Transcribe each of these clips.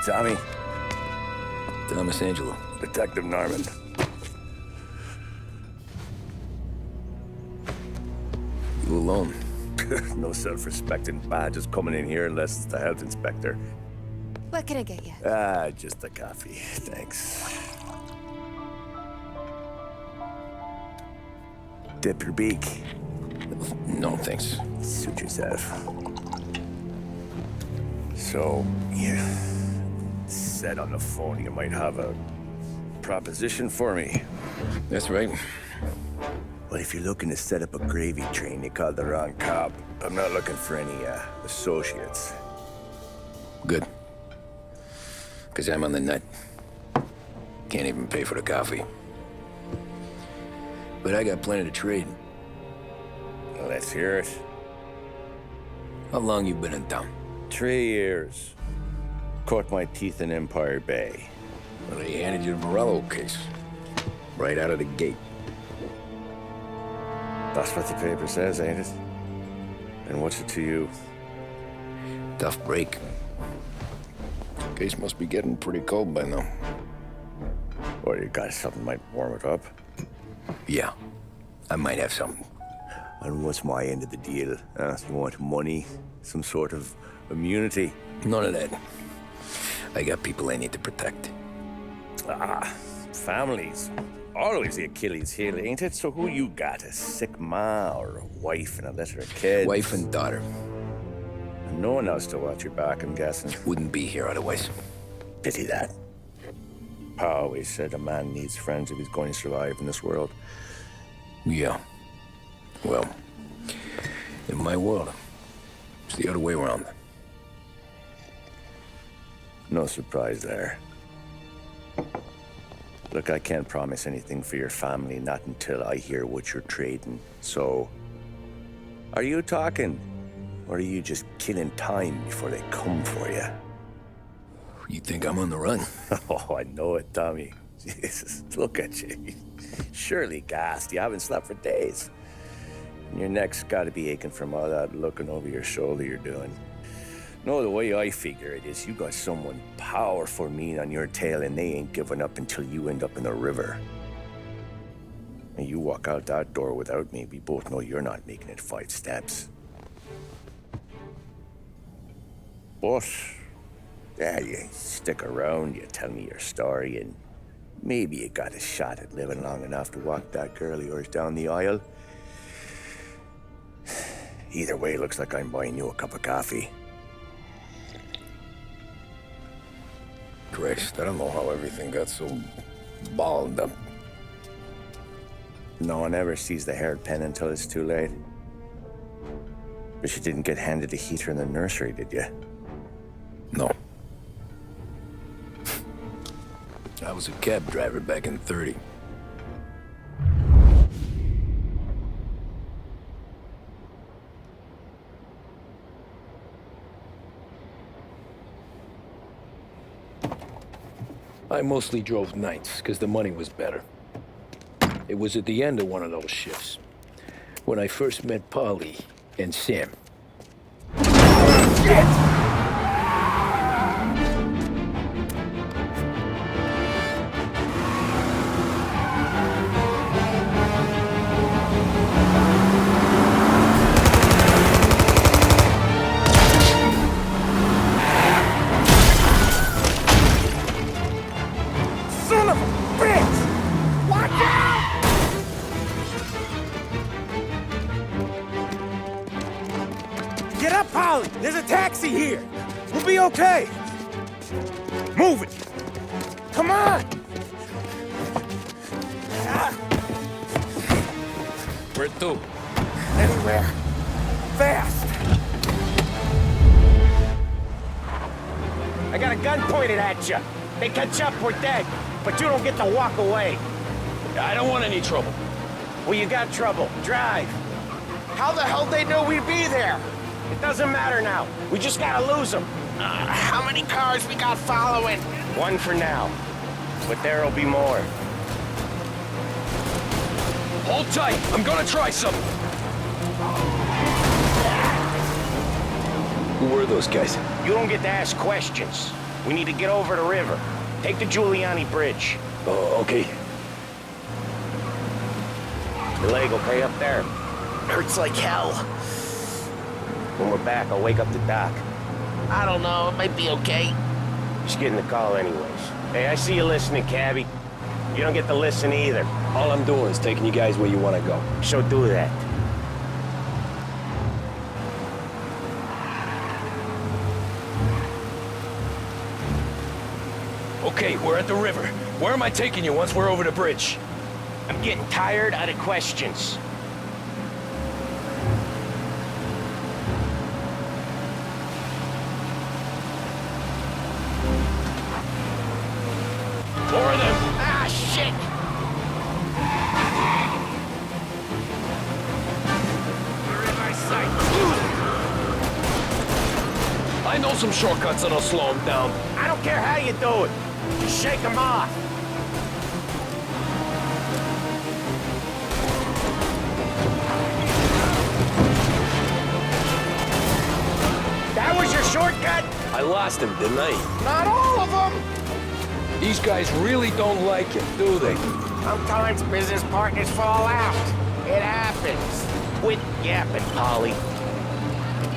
Tommy. Thomas Angelo. Detective Norman. You alone? No self-respecting badges coming in here unless it's the health inspector. What can I get you? Just a coffee. Thanks. Dip your beak. No, thanks. Suit yourself. So, you said on the phone you might have a proposition for me. That's right. Well, if you're looking to set up a gravy train, you called the wrong cop. I'm not looking for any, associates. Good. Because I'm on the nut. Can't even pay for the coffee. But I got plenty to trade. Well, let's hear it. How long you been in town? 3 years. Caught my teeth in Empire Bay. Well, they handed you the Morello case. Right out of the gate. That's what the paper says, ain't it? And what's it to you? Tough break. Case must be getting pretty cold by now. Or you got something might warm it up? Yeah, I might have something. And what's my end of the deal? You want money? Some sort of immunity? None of that. I got people I need to protect. Families. Always the Achilles heel, ain't it? So who you got? A sick ma or a wife and a litter of kids? Wife and daughter. And no one else to watch your back, I'm guessing. Wouldn't be here otherwise. Pity that. Pa always said a man needs friends if he's going to survive in this world. Yeah. Well, in my world, it's the other way around. No surprise there. Look, I can't promise anything for your family, not until I hear what you're trading. So, are you talking? Or are you just killing time before they come for you? You think I'm on the run? Oh, I know it, Tommy. Jesus, look at you. Surely gassed. You haven't slept for days. And your neck's got to be aching from all that looking over your shoulder you're doing. No, the way I figure it is you got someone powerful mean on your tail and they ain't giving up until you end up in the river. And you walk out that door without me, we both know you're not making it 5 steps. But, yeah, you stick around, you tell me your story, and maybe you got a shot at living long enough to walk that girl of yours down the aisle. Either way, looks like I'm buying you a cup of coffee. Christ, I don't know how everything got so balled up. No one ever sees the haired pen until it's too late. But you didn't get handed a heater in the nursery, did you? No. I was a cab driver back in '30. I mostly drove nights, because the money was better. It was at the end of one of those shifts, when I first met Polly and Sam. Shit! Get up, Polly! There's a taxi here! We'll be okay! Move it! Come on! Where to? Anywhere. Fast! I got a gun pointed at you. They catch up, we're dead. But you don't get to walk away. I don't want any trouble. Well, you got trouble. Drive. How the hell they knew we'd be there? It doesn't matter now. We just gotta lose them. How many cars we got following? One for now. But there'll be more. Hold tight. I'm gonna try something. Who were those guys? You don't get to ask questions. We need to get over the river. Take the Giuliani Bridge. Oh, okay. Your leg okay up there? Hurts like hell. When we're back, I'll wake up the doc. I don't know, it might be okay. Just getting the call anyways. Hey, I see you listening, cabbie. You don't get to listen either. All I'm doing is taking you guys where you want to go. So do that. Okay, we're at the river. Where am I taking you once we're over the bridge? I'm getting tired of the questions. More of them! Ah, shit! You're in my sight. I know some shortcuts that'll slow them down. I don't care how you do it. Just shake them off. That was your shortcut? I lost him, didn't I? Not all of them! These guys really don't like him, do they? Sometimes business partners fall out. It happens. Quit yapping, Polly.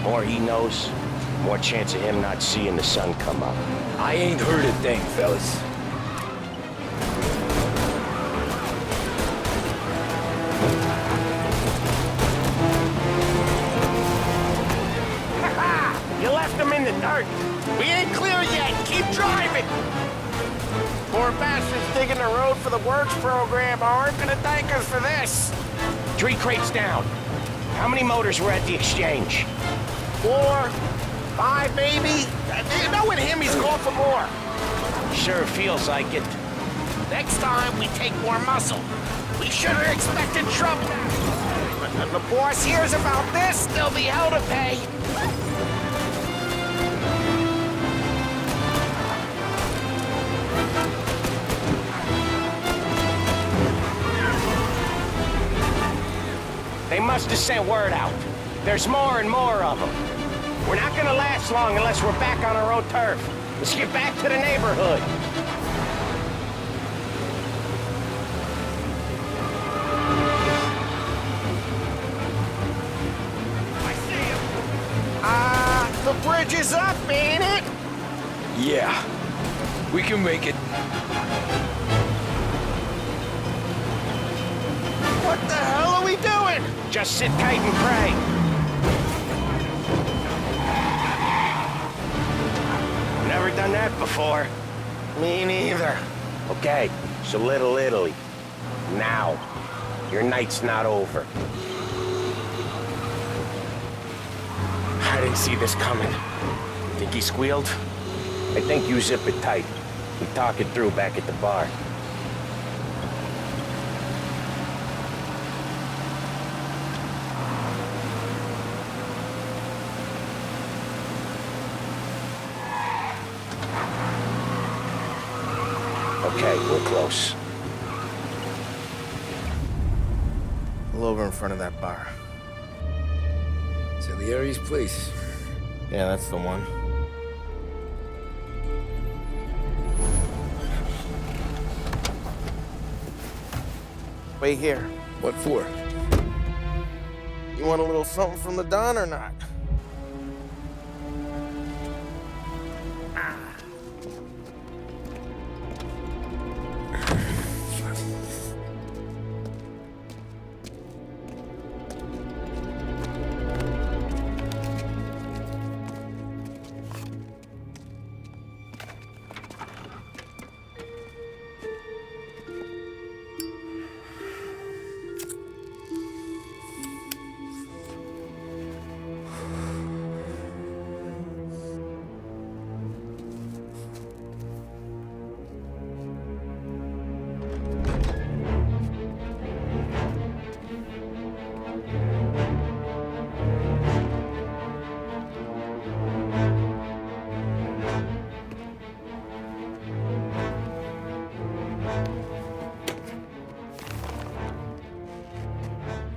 More he knows, more chance of him not seeing the sun come up. I ain't heard a thing, fellas. You left him in the dirt. We ain't clear yet. Keep driving. Poor bastards digging the road for the works program aren't gonna thank us for this. 3 crates down. How many motors were at the exchange? 4, 5 maybe? Knowing him, he's called for more. Sure feels like it. Next time, we take more muscle. We should have expected trouble. When the boss hears about this, there'll be hell to pay. They must have sent word out. There's more and more of them. We're not gonna last long unless we're back on our own turf. Let's get back to the neighborhood. I see him. The bridge is up, ain't it? Yeah. We can make it. What the hell are we doing? Just sit tight and pray. Never done that before. Me neither. Okay, so Little Italy. Now. Your night's not over. I didn't see this coming. Think he squealed? I think you zip it tight. We talk it through back at the bar. Okay, we're close. Pull over in front of that bar. Salieri's place. Yeah, that's the one. Wait here. What for? You want a little something from the Don or not?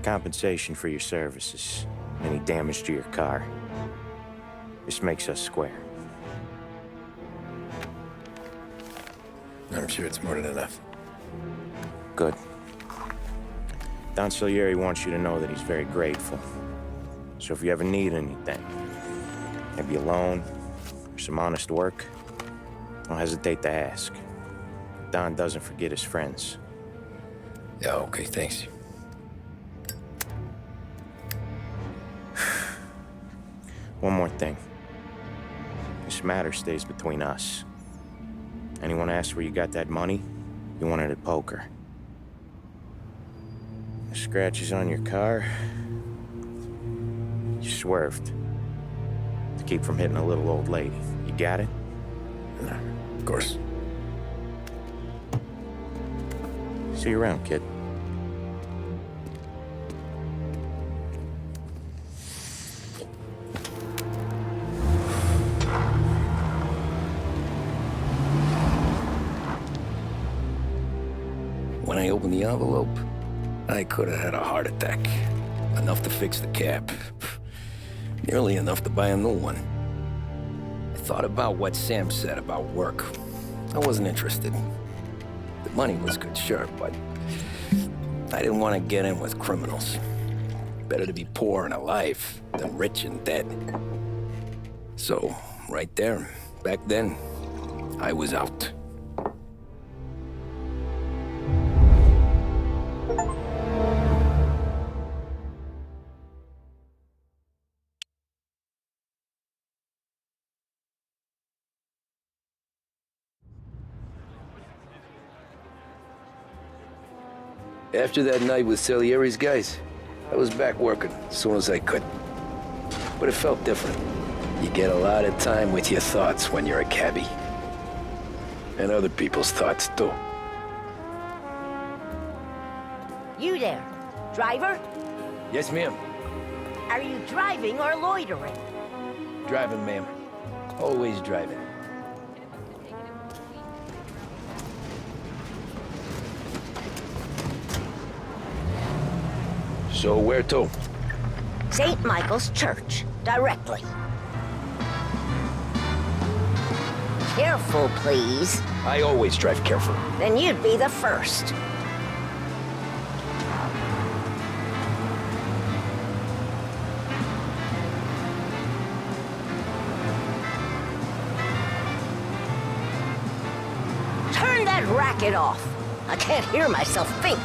Compensation for your services. Any damage to your car. This makes us square. I'm sure it's more than enough. Good. Don Salieri wants you to know that he's very grateful. So if you ever need anything, maybe a loan or some honest work, don't hesitate to ask. Don doesn't forget his friends. Yeah, okay, thanks. One more thing. This matter stays between us. Anyone asks where you got that money, you won it at poker. The scratches on your car, you swerved to keep from hitting a little old lady. You got it? Of course. See you around, kid. When I opened the envelope, I could have had a heart attack. Enough to fix the cab. Nearly enough to buy a new one. I thought about what Sam said about work. I wasn't interested. The money was good, sure, but I didn't want to get in with criminals. Better to be poor and alive than rich and dead. So, right there, back then, I was out. After that night with Salieri's guys, I was back working as soon as I could. But it felt different. You get a lot of time with your thoughts when you're a cabbie. And other people's thoughts, too. You there, driver? Yes, ma'am. Are you driving or loitering? Driving, ma'am. Always driving. So where to? St. Michael's Church, directly. Careful, please. I always drive careful. Then you'd be the first. Turn that racket off. I can't hear myself think.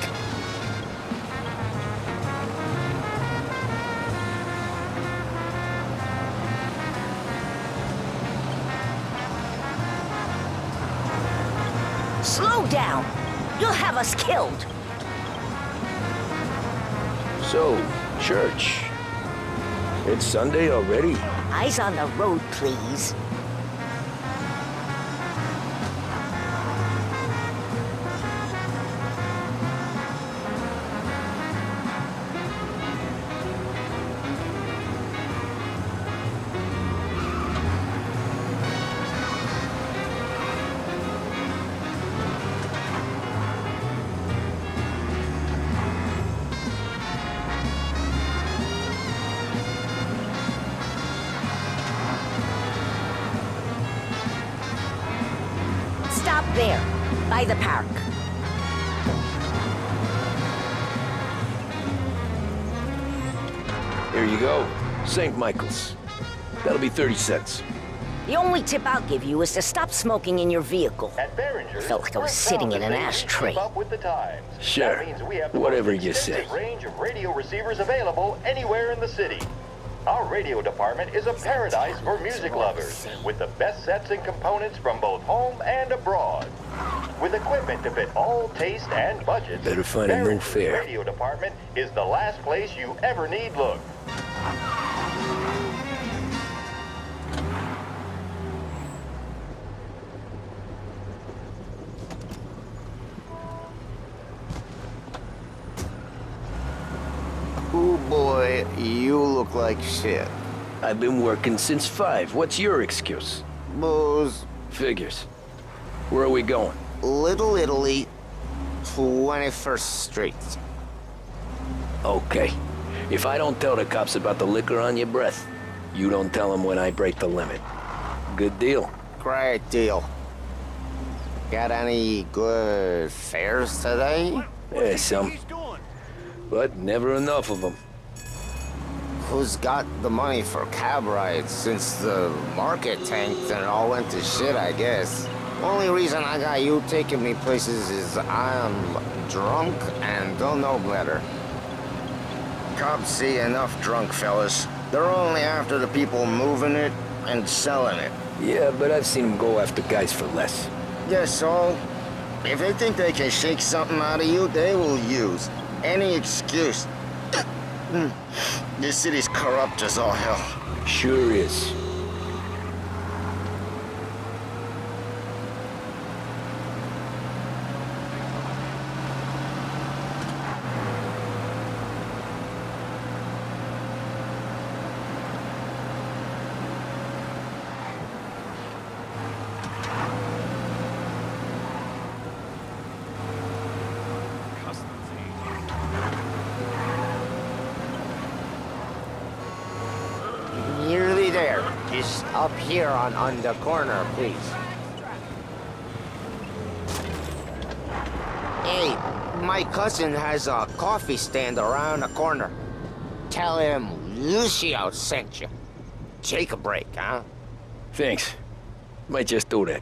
Slow down. You'll have us killed. So, church. It's Sunday already? Eyes on the road, please. Stop there, by the park. Here you go. St. Michael's. That'll be 30 cents. The only tip I'll give you is to stop smoking in your vehicle. Felt like I was sitting in an ashtray. Sure. Whatever you say. Range of radio receivers available anywhere in the city. Our radio department is a paradise for music lovers, with the best sets and components from both home and abroad. With equipment to fit all taste and budgets, Better find a new Barron's fare. radio department is the last place you ever need look. Ooh boy, you look like shit. I've been working since 5. What's your excuse? Booze, Figures. Where are we going? Little Italy, 21st Street. Okay. If I don't tell the cops about the liquor on your breath, you don't tell them when I break the limit. Good deal. Great deal. Got any good fares today? Yeah, some. But never enough of them. Who's got the money for cab rides since the market tanked and it all went to shit, I guess? Only reason I got you taking me places is I'm drunk and don't know better. Cops see enough drunk fellas. They're only after the people moving it and selling it. Yeah, but I've seen them go after guys for less. Yeah, so if they think they can shake something out of you, they will use any excuse. This city's corrupt as all hell. Sure is. Nearly there. Just up here on the corner, please. Hey, my cousin has a coffee stand around the corner. Tell him Lucio sent you. Take a break, huh? Thanks. Might just do that.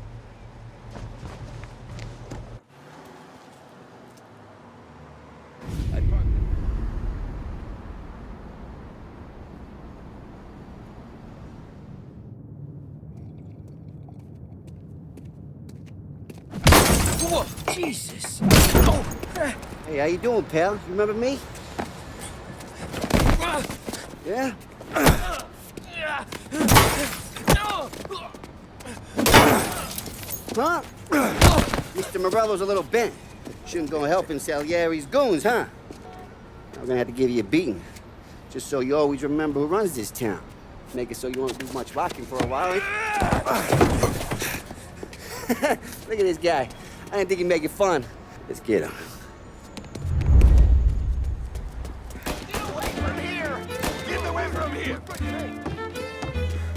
Whoa, Jesus. Hey, how you doing, pal? You remember me? Yeah? Huh? Mr. Morello's a little bent. Shouldn't go helping Salieri's goons, huh? I'm gonna have to give you a beating. Just so you always remember who runs this town. Make it so you won't do much rocking for a while, eh? Look at this guy. I didn't think he'd make it fun. Let's get him. Get away from here! Get away from here!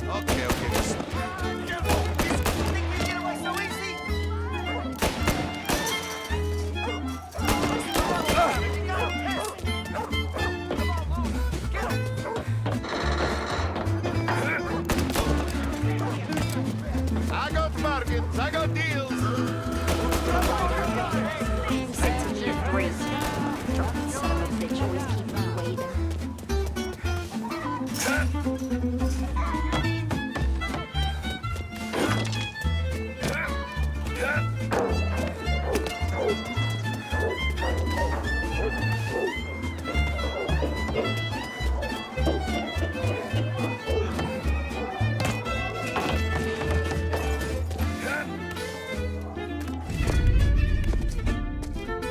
Okay. Get away so easy? I got bargains, I got deals. Listen to me, crazy. Drunk son of a bitch always keep me waiting.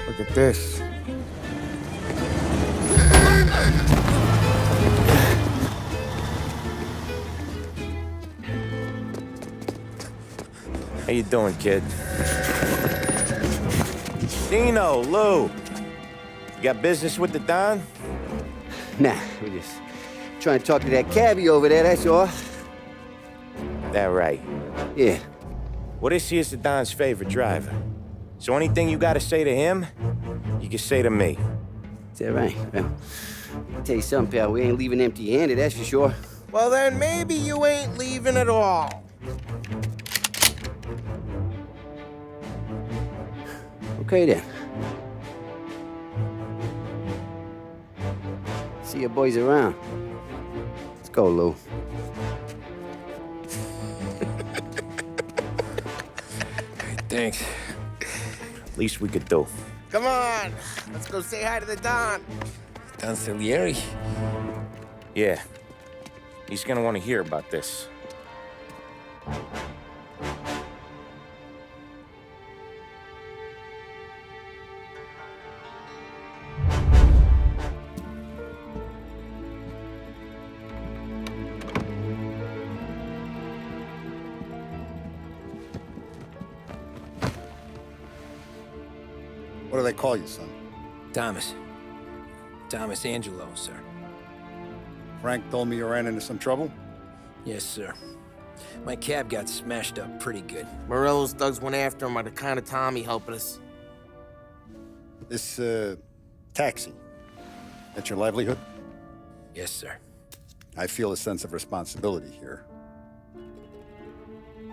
Look at this. How you doing, kid? Dino, Lou. You got business with the Don? Nah, we're just trying to talk to that cabbie over there, that's all. That right. Yeah. Well, this here's the Don's favorite driver. So anything you gotta say to him, you can say to me. Is that right? Well, I'll tell you something, pal. We ain't leaving empty-handed, that's for sure. Well, then maybe you ain't leaving at all. Okay, then. See your boys around. Let's go, Lou. Thanks. Least we could do. Come on, let's go say hi to the Don. Don Salieri? Yeah. He's gonna want to hear about this. What do they call you, son? Thomas. Thomas Angelo, sir. Frank told me you ran into some trouble? Yes, sir. My cab got smashed up pretty good. Morello's thugs went after him on account of Tommy helping us. This, taxi, that's your livelihood? Yes, sir. I feel a sense of responsibility here.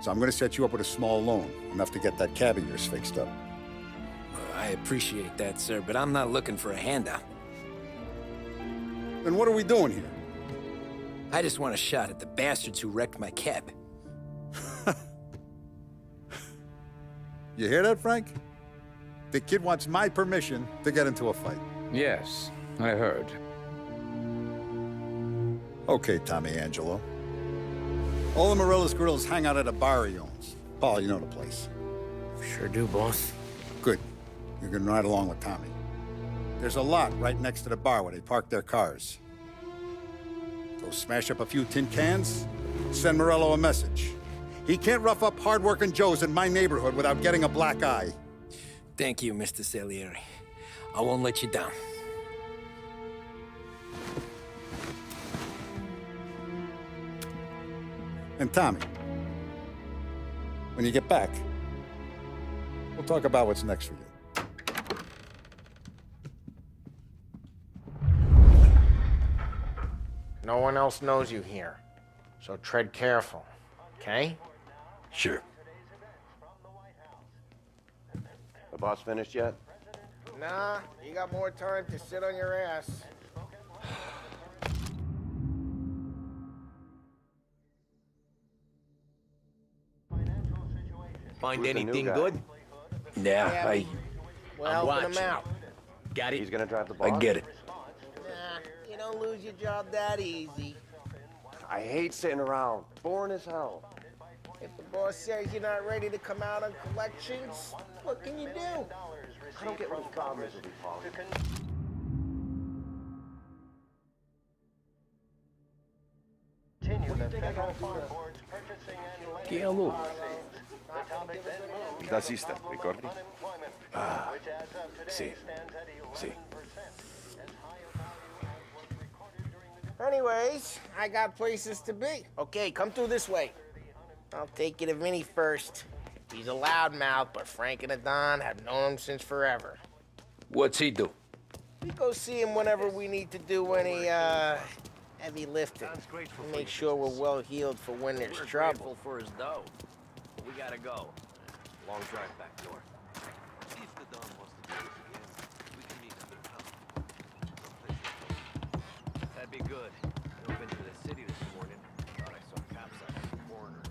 So I'm gonna set you up with a small loan, enough to get that cab of yours fixed up. I appreciate that, sir, but I'm not looking for a handout. Then what are we doing here? I just want a shot at the bastards who wrecked my cab. You hear that, Frank? The kid wants my permission to get into a fight. Yes, I heard. Okay, Tommy Angelo. All the Morello's girls hang out at a bar he owns. Paul, you know the place. Sure do, boss. Good. You're gonna ride along with Tommy. There's a lot right next to the bar where they park their cars. Go smash up a few tin cans, send Morello a message. He can't rough up hard-working Joes in my neighborhood without getting a black eye. Thank you, Mr. Salieri. I won't let you down. And Tommy, when you get back, we'll talk about what's next for you. No one else knows you here, so tread careful, okay? Sure. The boss finished yet? Nah, you got more time to sit on your ass. Find Who's the new anything guy? good? Yeah, I'm helping him watching. out. Got He's it. gonna drive the boss? I get it. Nah, you don't lose your job that easy. I hate sitting around. Boring as hell. If the boss says you're not ready to come out on collections, what can you do? I don't get what his problem is with you, Paul. Chielo. Da System, ricordi? Ah, sì, sì. Anyways, I got places to be. Okay, come through this way. I'll take you to Vinny first. He's a loudmouth, but Frank and the Don have known him since forever. What's he do? We go see him whenever we need to do any, heavy lifting. Make sure we're well healed for when there's trouble. For his dough. We gotta go. Long drive back north. See if the Don wants to do this again. We can meet at their house. That'd be good. I've been to the city this morning. Thought I saw cops out the corner.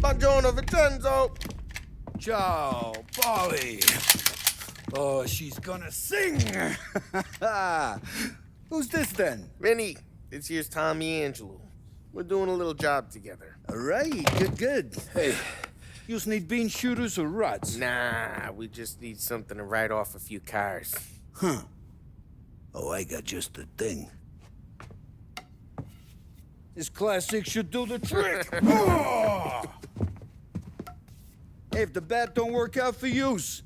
Buongiorno, Vincenzo! Ciao, Polly. Oh, she's gonna sing. Who's this then? Vinny, this here's Tommy Angelo. We're doing a little job together. All right, good. Hey, you just need bean shooters or rods? Nah, we just need something to write off a few cars. Huh. Oh, I got just the thing. This classic should do the trick. Oh! Hey, if the bat don't work out for use,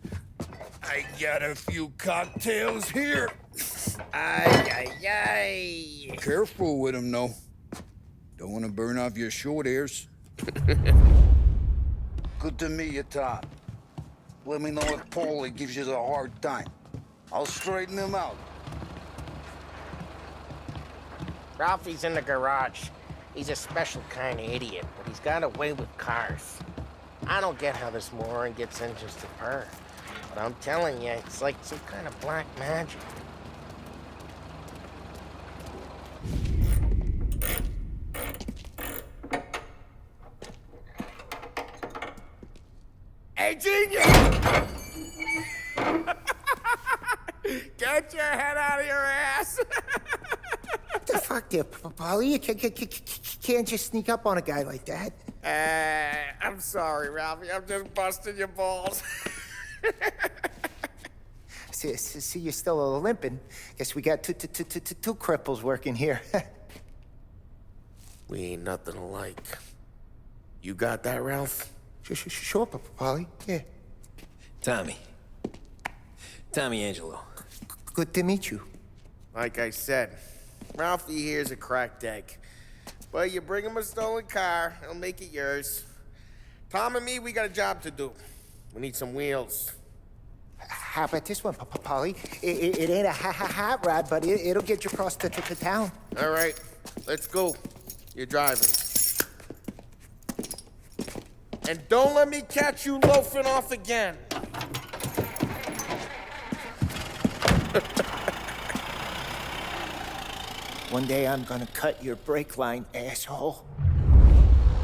I got a few cocktails here. Ay, ay, ay. Careful with them, though. Don't want to burn off your short hairs. Good to meet you, Tom. Let me know if Paulie gives you a hard time. I'll straighten him out. Ralphie's in the garage. He's a special kind of idiot, but he's got a way with cars. I don't get how this moron gets engines to purr. But I'm telling you, it's like some kind of black magic. Hey, genius! Get your head out of your ass! What the fuck there, Polly? You can't just sneak up on a guy like that. I'm sorry, Ralphie. I'm just busting your balls. See, you're still limping. Guess we got two cripples working here. We ain't nothing alike. You got that, Ralph? Sure, Polly. Yeah. Tommy Angelo. Good to meet you. Like I said, Ralphie here's a cracked egg. Well, you bring him a stolen car, he'll make it yours. Tom and me, we got a job to do. We need some wheels. How about this one, Polly? It ain't a hot rod, but it'll get you across to town. All right, let's go. You're driving. And don't let me catch you loafing off again. One day I'm gonna cut your brake line, asshole.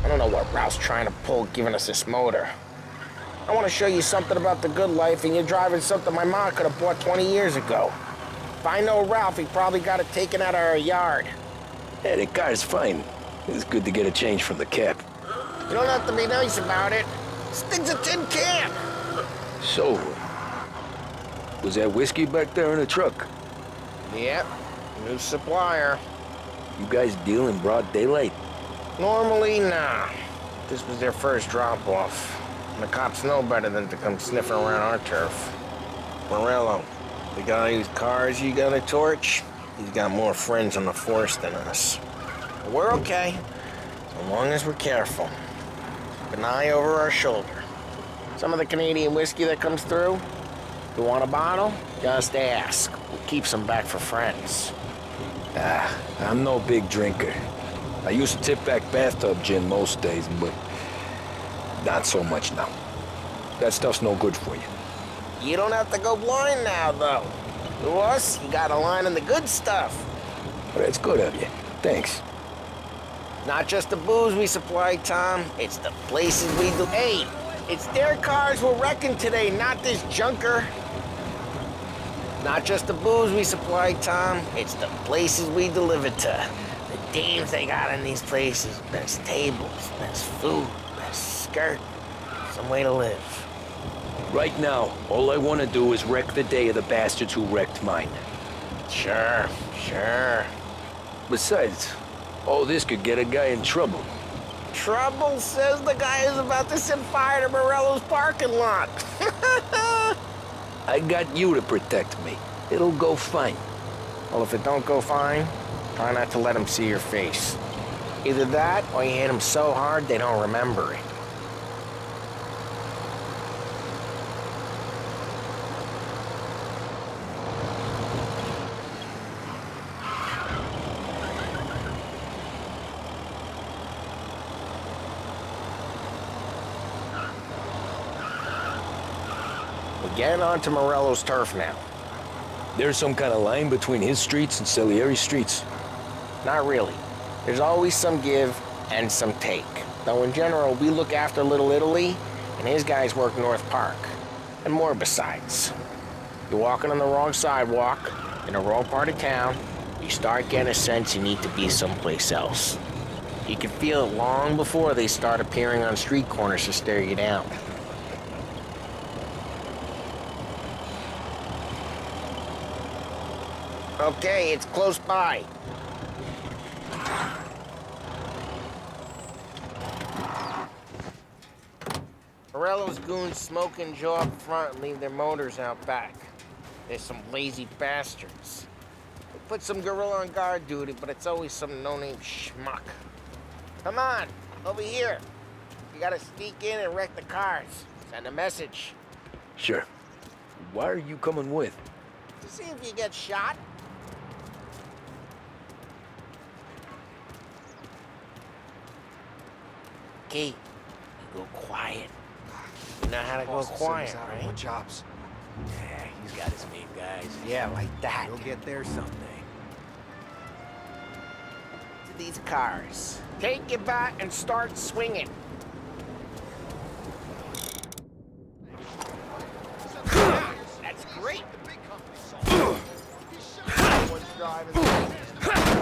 I don't know what Ralph's trying to pull giving us this motor. I want to show you something about the good life, and you're driving something my mom could have bought 20 years ago. If I know Ralph, he probably got it taken out of our yard. Yeah, the car's fine. It's good to get a change from the cap. You don't have to be nice about it. This thing's a tin can. So, was that whiskey back there in the truck? Yep, new supplier. You guys deal in broad daylight? Normally, nah. This was their first drop-off. And the cops know better than to come sniffing around our turf. Morello, the guy whose cars you got a torch, he's got more friends on the force than us. But we're okay, so long as we're careful. Keep an eye over our shoulder. Some of the Canadian whiskey that comes through, you want a bottle? Just ask. We'll keep some back for friends. I'm no big drinker. I used to tip back bathtub gin most days, but not so much now. That stuff's no good for you. You don't have to go blind now, though. To us, you got a line on the good stuff. Well, that's good of you. Thanks. Not just the booze we supply, Tom. It's the places we do. Hey, it's their cars we're wrecking today, not this junker. Not just the booze we supply, Tom. It's the places we deliver to. The dames they got in these places. Best tables, best food, best skirt. Some way to live. Right now, all I want to do is wreck the day of the bastards who wrecked mine. Sure. Besides, all this could get a guy in trouble. Trouble, says the guy who's about to set fire to Morello's parking lot. I got you to protect me. It'll go fine. Well, if it don't go fine, try not to let them see your face. Either that, or you hit them so hard they don't remember it. We're getting onto Morello's turf now. There's some kind of line between his streets and Salieri's streets? Not really. There's always some give and some take. Though in general, we look after Little Italy, and his guys work North Park. And more besides. You're walking on the wrong sidewalk, in the wrong part of town, you start getting a sense you need to be someplace else. You can feel it long before they start appearing on street corners to stare you down. Okay, it's close by. Morello's goons smoke and jaw up front and leave their motors out back. They're some lazy bastards. They put some gorilla on guard duty, but it's always some no-name schmuck. Come on, over here. You gotta sneak in and wreck the cars. Send a message. Sure. Why are you coming with? To see if you get shot. Okay, you go quiet. You know how to go quiet, right? Chops. Yeah, he's got his main guys. Yeah, like that. He'll get there someday. To these cars. Take your bat and start swinging. That's great.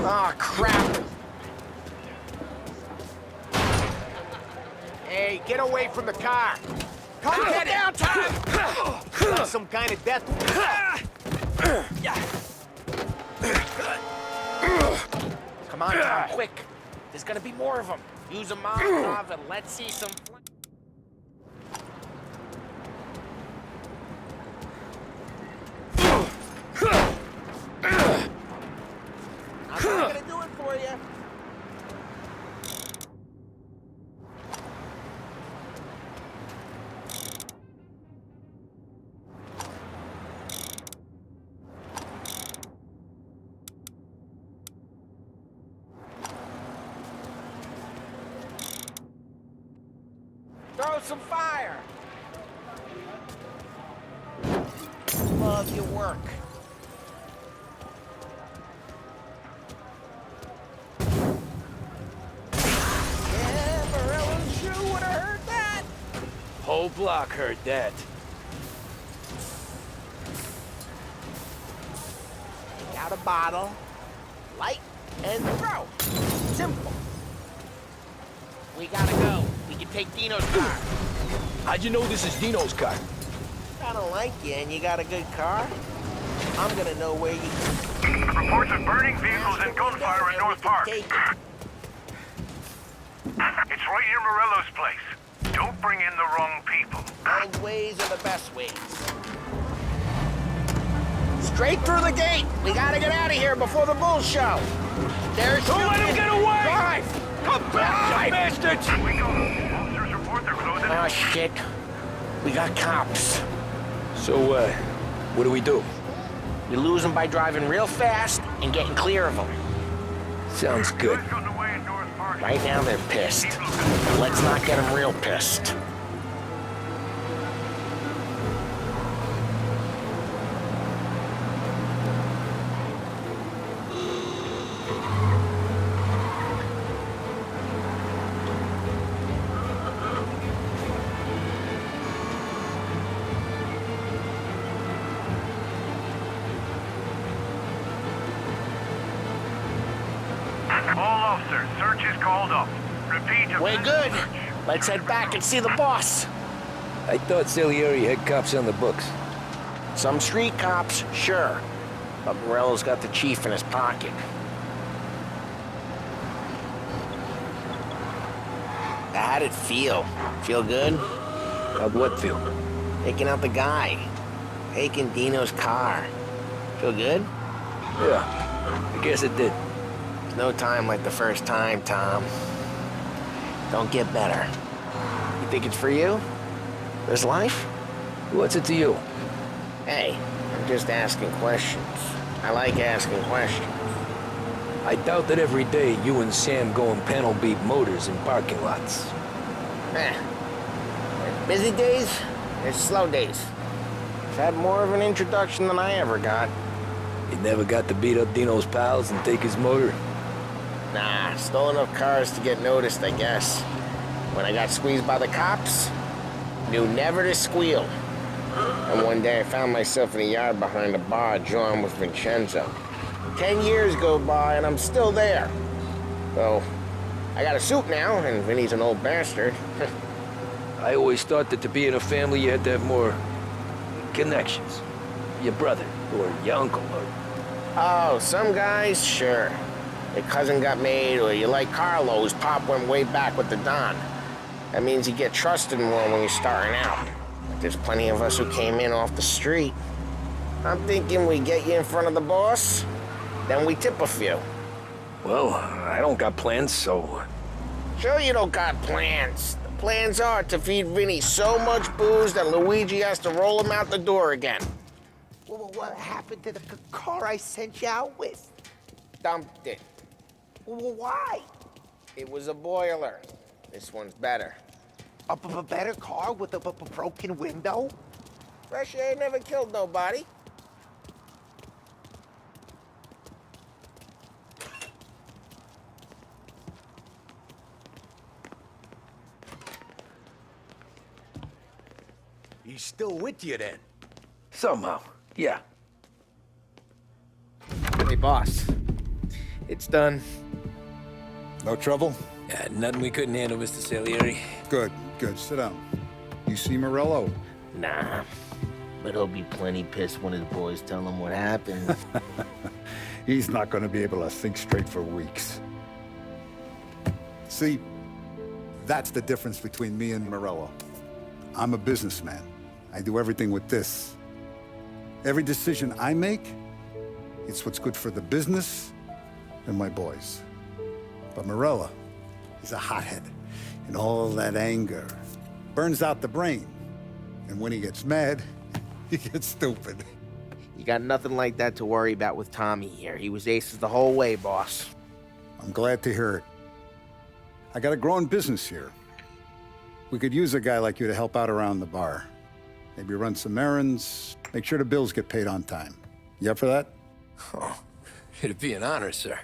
Oh, crap. Hey, get away from the car! Come Get down, Tom! Some kind of death. Come on, Tom, quick. There's gonna be more of them. Use a Molotov and let's see some... I'm not gonna do it for you. throw some fire. Love your work. Yeah, Morello's shoe would have heard that. Whole block heard that. Take out a bottle, light, and throw. Simple. We gotta go. We can take Dino's car. How'd you know this is Dino's car? I don't like you and you got a good car. I'm gonna know where you... Reports of burning vehicles and gunfire in North Park. It's right near Morello's place. Don't bring in the wrong people. Old ways are the best ways. Straight through the gate. We gotta get out of here before the bull show. There's... Don't let him get away! Drive! Come back, you bastards! We go. Officers report they're closing. Oh, shit. We got cops. So, what do we do? You lose them by driving real fast and getting clear of them. Sounds good. Right now they're pissed. Let's not get them real pissed. All officers, search is called up. Repeat. We're good. Let's head back and see the boss. I thought Salieri had cops on the books. Some street cops, sure. But Morello's got the chief in his pocket. How'd it feel? Feel good? How'd what feel? Taking out the guy. Taking Dino's car. Feel good? Yeah, I guess it did. There's no time like the first time, Tom. Don't get better. You think it's for you? This life? What's it to you? Hey, I'm just asking questions. I like asking questions. I doubt that every day you and Sam go and panel beat motors in parking lots. There's busy days, there's slow days. I've had more of an introduction than I ever got. You never got to beat up Dino's pals and take his motor? Nah, stole enough cars to get noticed, I guess. When I got squeezed by the cops, knew never to squeal. And one day I found myself in a yard behind a bar drawn with Vincenzo. 10 years go by and I'm still there. So, I got a suit now, and Vinny's an old bastard. I always thought that to be in a family you had to have more connections. Your brother, or your uncle, or... Oh, some guys, sure. Your cousin got made, or you like Carlo's, Pop went way back with the Don. That means you get trusted more when you're starting out. But there's plenty of us who came in off the street. I'm thinking we get you in front of the boss, then we tip a few. Well, I don't got plans, so... Sure you don't got plans. The plans are to feed Vinny so much booze that Luigi has to roll him out the door again. Well, what happened to the car I sent you out with? Dumped it. Well, why? It was a boiler. This one's better. A better car with a broken window? Fresh air never killed nobody. He's still with you then? Somehow, yeah. Hey, boss. It's done. No trouble? Yeah, nothing we couldn't handle, Mr. Salieri. Good, good. Sit down. You see Morello? Nah. But he'll be plenty pissed when his boys tell him what happened. He's not going to be able to think straight for weeks. See, that's the difference between me and Morello. I'm a businessman. I do everything with this. Every decision I make, it's what's good for the business and my boys. But Morello, he's a hothead. And all that anger burns out the brain. And when he gets mad, he gets stupid. You got nothing like that to worry about with Tommy here. He was aces the whole way, boss. I'm glad to hear it. I got a growing business here. We could use a guy like you to help out around the bar. Maybe run some errands, make sure the bills get paid on time. You up for that? Oh, it'd be an honor, sir.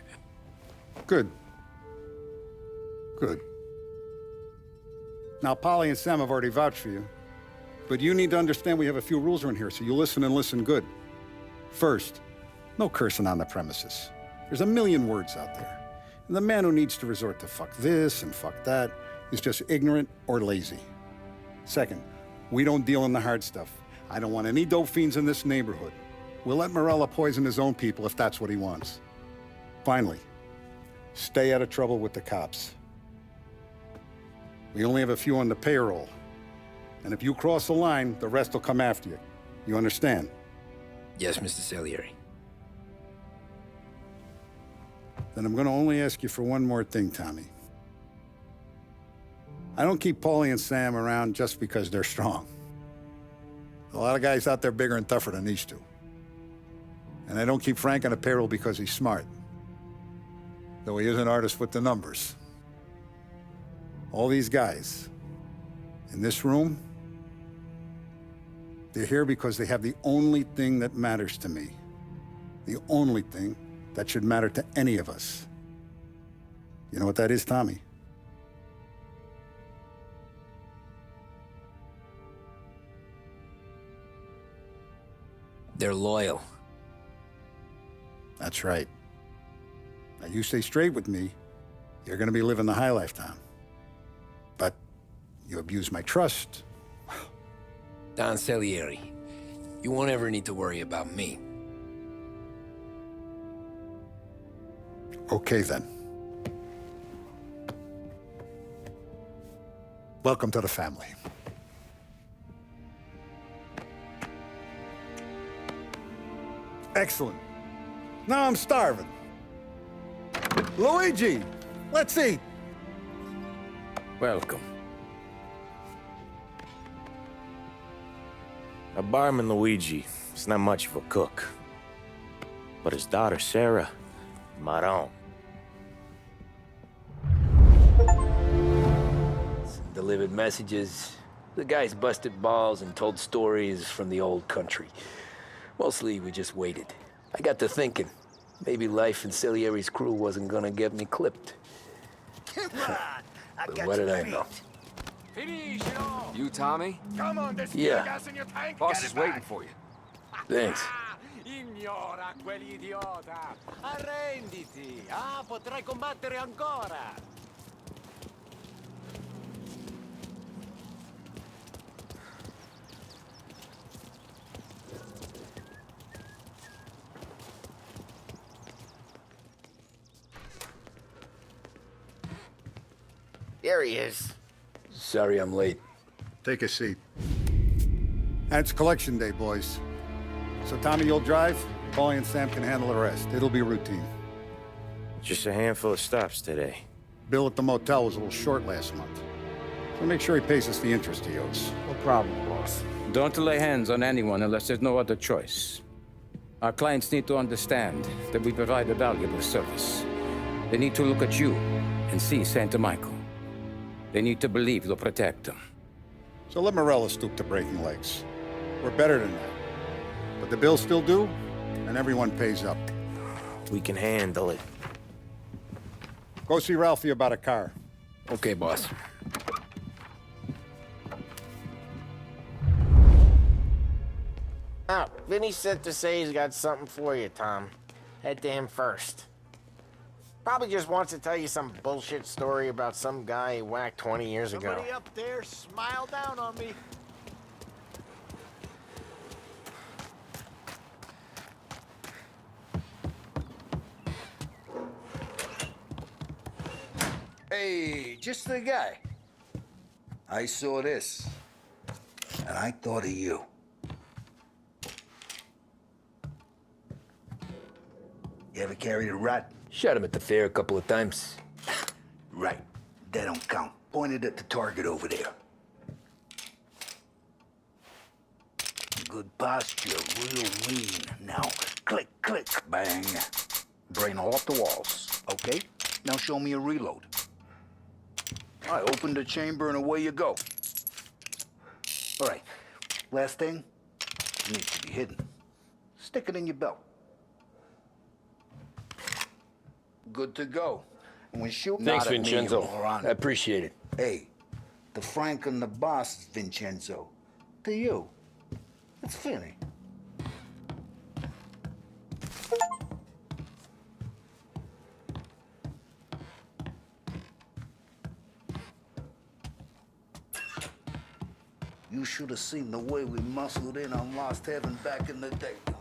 Good. Good. Now, Polly and Sam have already vouched for you. But you need to understand we have a few rules around here, so you listen and listen good. First, no cursing on the premises. There's a million words out there. And the man who needs to resort to fuck this and fuck that is just ignorant or lazy. Second, we don't deal in the hard stuff. I don't want any dope fiends in this neighborhood. We'll let Morella poison his own people if that's what he wants. Finally, stay out of trouble with the cops. We only have a few on the payroll. And if you cross the line, the rest will come after you. You understand? Yes, Mr. Salieri. Then I'm gonna only ask you for one more thing, Tommy. I don't keep Paulie and Sam around just because they're strong. A lot of guys out there bigger and tougher than these two. And I don't keep Frank on the payroll because he's smart. Though he is an artist with the numbers. All these guys in this room, they're here because they have the only thing that matters to me. The only thing that should matter to any of us. You know what that is, Tommy? They're loyal. That's right. Now, you stay straight with me, you're gonna be living the high life, Tom. But you abuse my trust. Don Salieri, you won't ever need to worry about me. Okay, then. Welcome to the family. Excellent. Now I'm starving. Luigi, let's eat. Welcome. Our barman Luigi is not much of a cook. But his daughter Sarah, Maron. Delivered messages. The guys busted balls and told stories from the old country. Mostly, we just waited. I got to thinking, maybe life in Salieri's crew wasn't gonna get me clipped. Come on, But what did I know? You, Tommy? Come on, there's Yeah. gas in your tank. Boss Get is it waiting back. for you. Thanks. Ignora quell'idiota. Arrenditi. Potrai combattere ancora. There he is. Sorry I'm late. Take a seat. And it's collection day, boys. So Tommy, you'll drive. Paulie and Sam can handle the rest. It'll be routine. Just a handful of stops today. Bill at the motel was a little short last month. So make sure he pays us the interest he owes. No problem, boss. Don't lay hands on anyone unless there's no other choice. Our clients need to understand that we provide a valuable service. They need to look at you and see Santa Michael. They need to believe you'll protect them. So let Morella stoop to breaking legs. We're better than that. But the bill's still due, and everyone pays up. We can handle it. Go see Ralphie about a car. Okay, boss. Oh, Vinny sent to say he's got something for you, Tom. Head to him first. Probably just wants to tell you some bullshit story about some guy he whacked 20 years ago. Somebody up there smile down on me. Hey, just the guy. I saw this, and I thought of you. You ever carried a rat? Shot him at the fair a couple of times. Right. That don't count. Pointed at the target over there. Good posture, real mean. Now, click, click, bang. Brain all off the walls, okay? Now show me a reload. I opened the chamber and away you go. All right, last thing, it needs to be hidden. Stick it in your belt. Good to go. And when shooting Thanks, out at me, Vincenzo. you moron. I appreciate it. Hey, the Frank and the boss, Vincenzo. To you. It's Finny. You should have seen the way we muscled in on Lost Heaven back in the day, Tommy.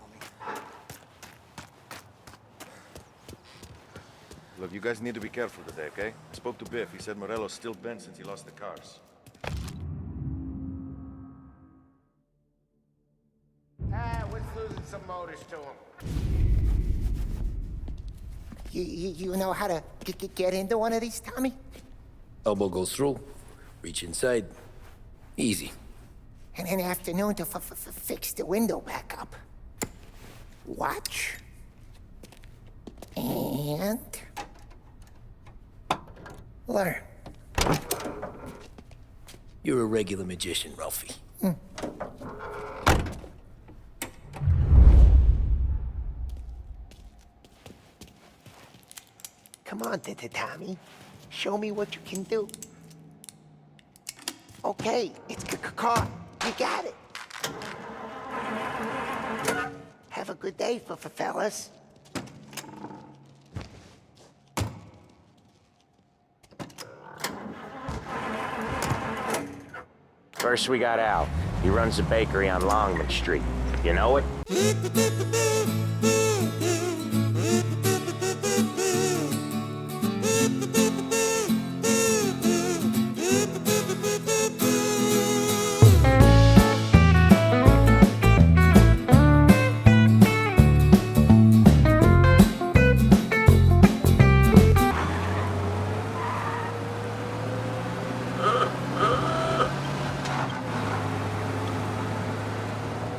Look, you guys need to be careful today, okay? I spoke to Biff. He said Morello's still bent since he lost the cars. We're losing some motors to him. You know how to get into one of these, Tommy? Elbow goes through, reach inside. Easy. And in the afternoon to fix the window back up. Watch. And... learn. You're a regular magician, Ralphie. Come on, Tommy. Show me what you can do. Okay, it's caught. You got it. Have a good day, fellas. First, we got Al. He runs a bakery on Longman Street. You know it?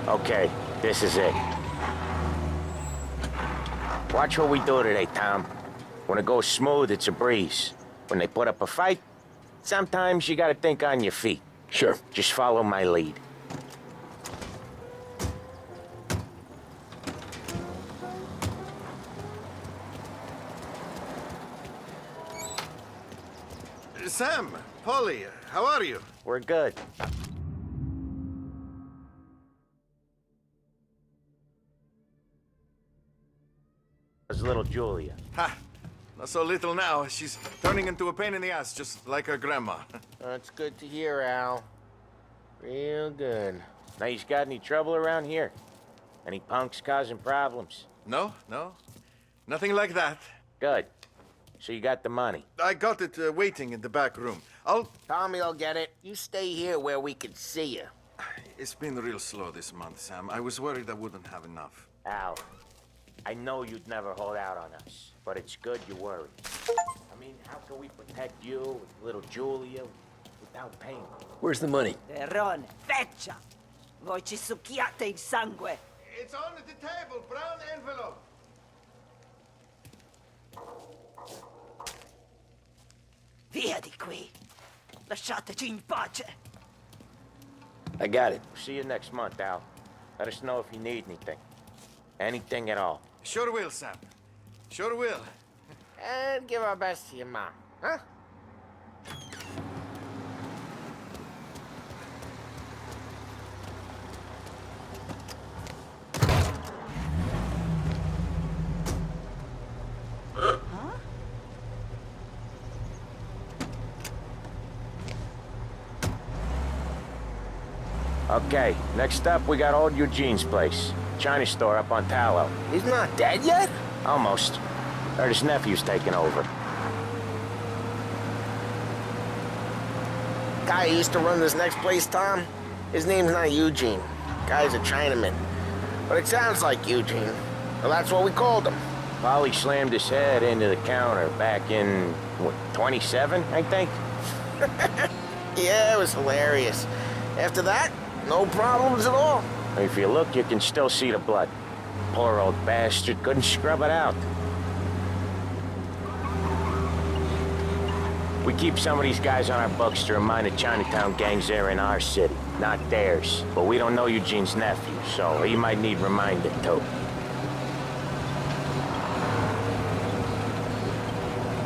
Okay, this is it. Watch what we do today, Tom. When it goes smooth, it's a breeze. When they put up a fight, sometimes you gotta think on your feet. Sure. Just follow my lead. Sam, Polly, how are you? We're good. Little Julia. Ha! Not so little now. She's turning into a pain in the ass, just like her grandma. That's good to hear, Al. Real good. Now, you got any trouble around here? Any punks causing problems? No. Nothing like that. Good. So you got the money? I got it waiting in the back room. Tommy'll get it. You stay here where we can see you. It's been real slow this month, Sam. I was worried I wouldn't have enough. Al, I know you'd never hold out on us, but it's good you worry. I mean, how can we protect you with little Julia without pain? Where's the money? Terrone, feccia! Voi ci succhiate il sangue! It's on the table, brown envelope. Via di qui! Lasciateci in pace! I got it. See you next month, Al. Let us know if you need anything. Anything at all. Sure will, Sam. Sure will. And give our best to your mom, huh? Okay, next up, we got old Eugene's place. China store up on Tallow. He's not dead yet? Almost. Heard his nephew's taking over. Guy who used to run this next place, Tom? His name's not Eugene. Guy's a Chinaman. But it sounds like Eugene. Well, that's what we called him. Polly slammed his head into the counter back in, what, 27, I think? Yeah, it was hilarious. After that, no problems at all. If you look, you can still see the blood. Poor old bastard couldn't scrub it out. We keep some of these guys on our books to remind the Chinatown gangs they're in our city. not theirs. But we don't know Eugene's nephew, so he might need reminding too.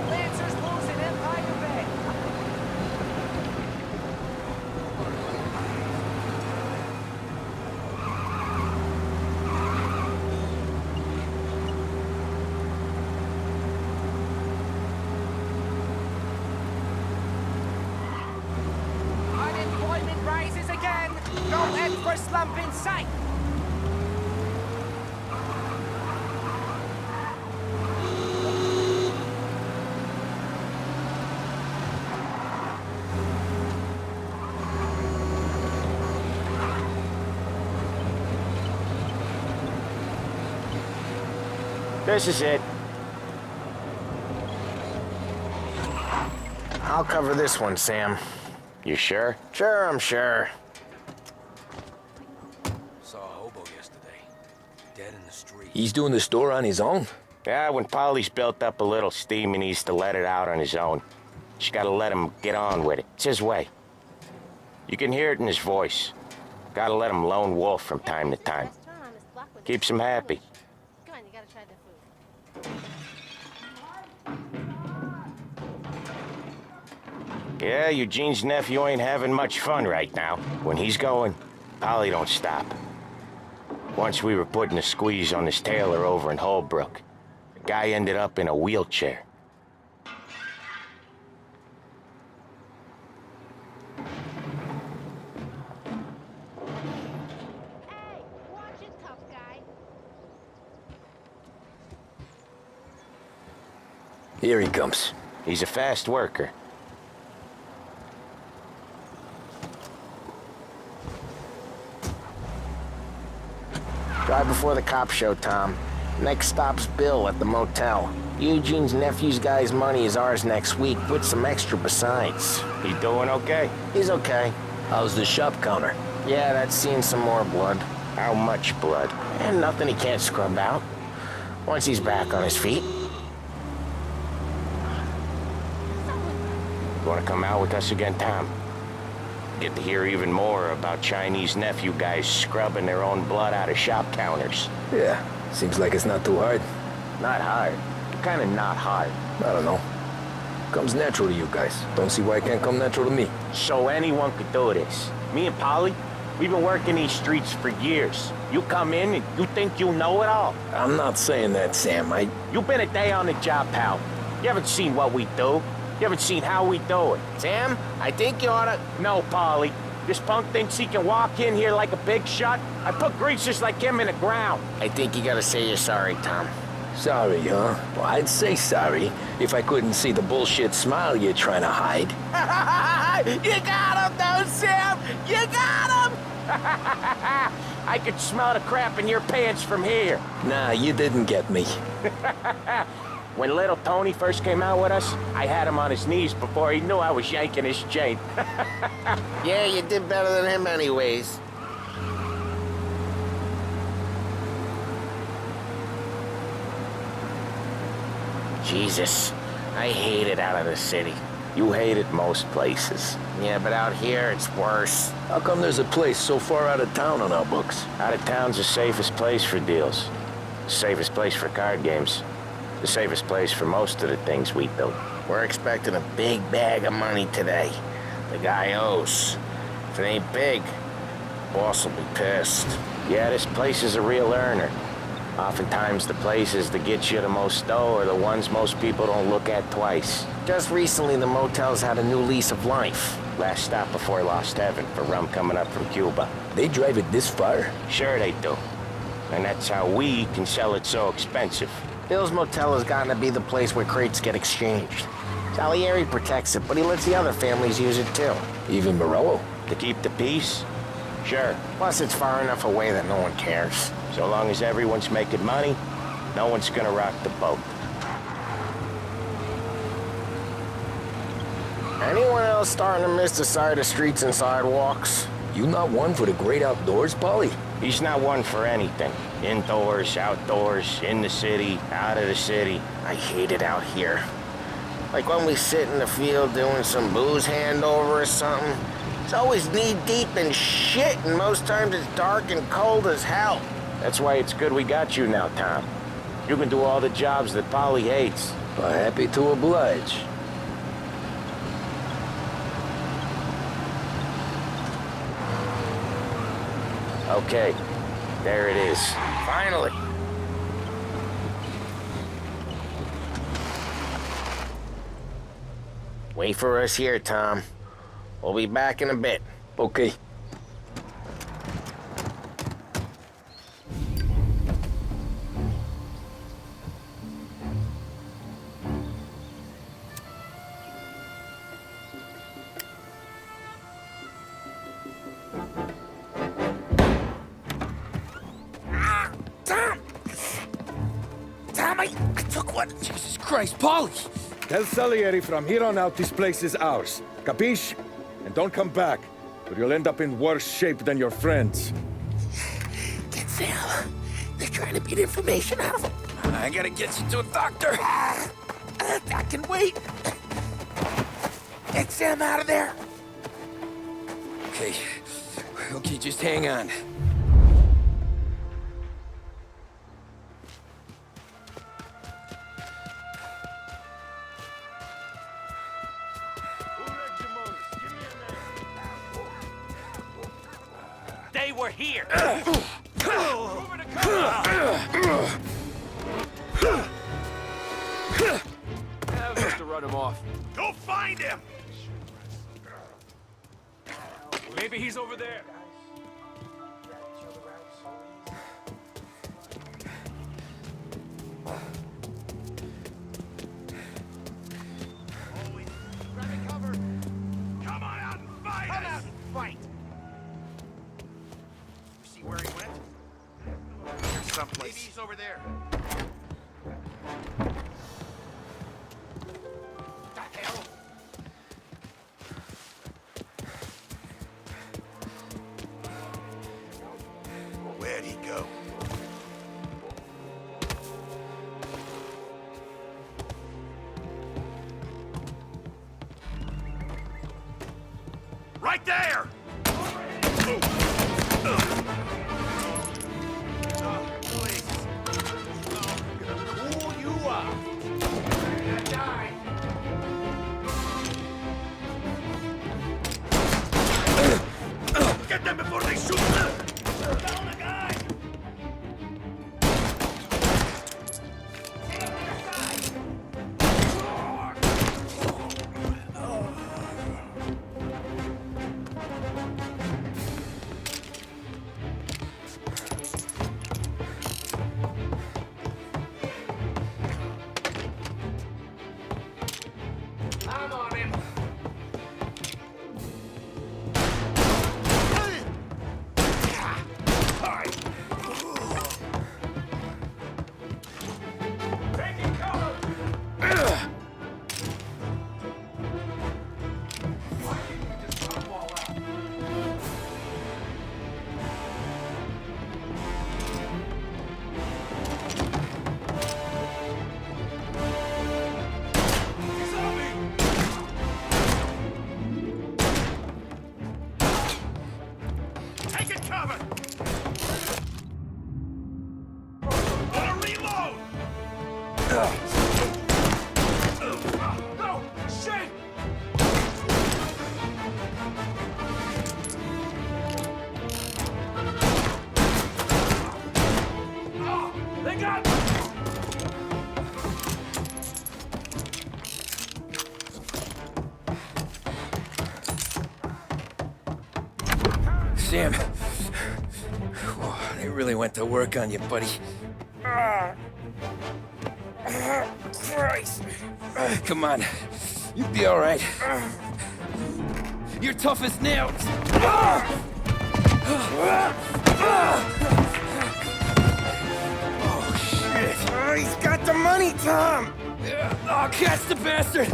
Lancers losing Empire Bay. Unemployment rises again. No end for slump in sight. This is it. I'll cover this one, Sam. You sure? Sure, I'm sure. Saw a hobo yesterday. Dead in the street. He's doing the store on his own? Yeah, when Polly's built up a little steam, he needs to let it out on his own. Just gotta let him get on with it. It's his way. You can hear it in his voice. Gotta let him lone wolf from time to time. Keeps him happy. Come on, you gotta try the food. Yeah, Eugene's nephew ain't having much fun right now. When he's going, Polly don't stop. Once we were putting a squeeze on this tailor over in Holbrook. The guy ended up in a wheelchair. Here he comes. He's a fast worker. Drive before the cops show, Tom. Next stop's Bill at the motel. Eugene's nephew's guy's money is ours next week, with some extra besides. He doing okay? He's okay. How's the shop counter? Yeah, that's seen some more blood. How much blood? And nothing he can't scrub out. Once he's back on his feet. You wanna come out with us again, Tom? Get to hear even more about Chinese nephew guys scrubbing their own blood out of shop counters. Yeah, seems like it's not too hard. Not hard. Kinda not hard. I don't know. Comes natural to you guys. Don't see why it can't come natural to me. So anyone could do this. Me and Polly, we've been working these streets for years. You come in and you think you know it all. I'm not saying that, Sam. You've been a day on the job, pal. You haven't seen what we do. You haven't seen how we do it. Sam, I think you oughta... No, Polly. This punk thinks he can walk in here like a big shot. I put greasers like him in the ground. I think you gotta say you're sorry, Tom. Sorry, huh? Well, I'd say sorry if I couldn't see the bullshit smile you're trying to hide. You got him, though, Sam! You got him! I could smell the crap in your pants from here. Nah, you didn't get me. When little Tony first came out with us, I had him on his knees before he knew I was yanking his chain. Yeah, you did better than him anyways. Jesus, I hate it out of the city. You hate it most places. Yeah, but out here, it's worse. How come there's a place so far out of town on our books? Out of town's the safest place for deals. The safest place for card games. The safest place for most of the things we do. We're expecting a big bag of money today. The guy owes. If it ain't big, boss will be pissed. Yeah, this place is a real earner. Oftentimes the places that get you the most dough are the ones most people don't look at twice. Just recently, the motel's had a new lease of life. Last stop before Lost Heaven for rum coming up from Cuba. They drive it this far? Sure they do. And that's how we can sell it so expensive. Bill's Motel has gotten to be the place where crates get exchanged. Salieri protects it, but he lets the other families use it too. Even Morello? To keep the peace? Sure. Plus it's far enough away that no one cares. So long as everyone's making money, no one's gonna rock the boat. Anyone else starting to miss the side of streets and sidewalks? You not one for the great outdoors, Polly? He's not one for anything. Indoors, outdoors, in the city, out of the city. I hate it out here. Like when we sit in the field doing some booze handover or something, It's always knee-deep in shit, and most times it's dark and cold as hell. That's why it's good we got you now, Tom. You can do all the jobs that Polly hates. Well, happy to oblige. Okay, there it is. Finally. Wait for us here, Tom. We'll be back in a bit. Okay. Tom, I took one. Jesus Christ, Polly! Tell Salieri from here on out this place is ours. Capiche? And don't come back, or you'll end up in worse shape than your friends. Get Sam. They're trying to beat information out of him. I gotta get you to a doctor. I can wait. Get Sam out of there. Okay. Okay, just hang on. They were here. Just to run him off. Go find him. Maybe he's over there. Come on out and fight. Come out and fight. You see where he went? There's someplace. Maybe he's over there. What the hell? Where'd he go? Right there! Get them before they shoot! Down the guy! I'm on him! Take it, cover! Gonna reload! No! Shit! Oh, they got me! Sam. Whoa, they really went to work on you, buddy. Christ. Come on. You'll be all right. You're tough as nails. Oh, shit. He's got the money, Tom! Oh, catch the bastard!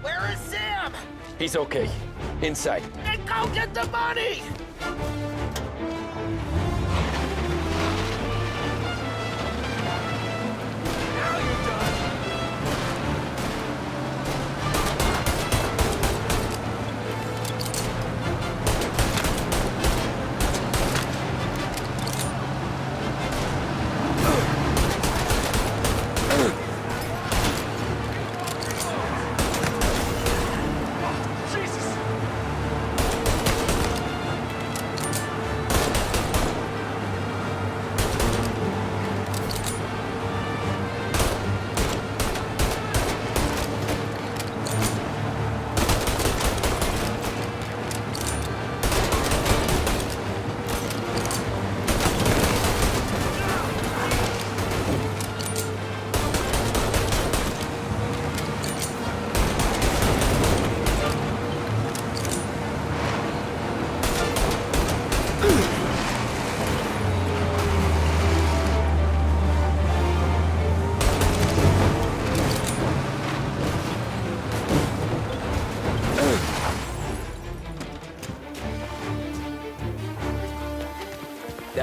Where is Sam? He's okay. Inside. Then go get the money! Now you're done.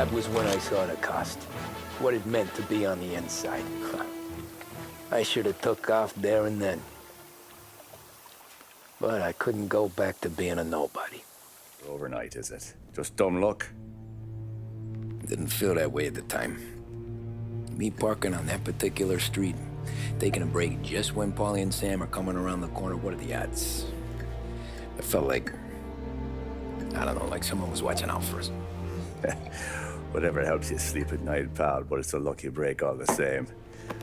That was when I saw the cost. What it meant to be on the inside. I should have took off there and then. But I couldn't go back to being a nobody. Overnight, is it? Just dumb luck? Didn't feel that way at the time. Me parking on that particular street, taking a break just when Paulie and Sam are coming around the corner, what are the odds? It felt like, I don't know, like someone was watching out for us. Whatever helps you sleep at night, pal, but it's a lucky break all the same.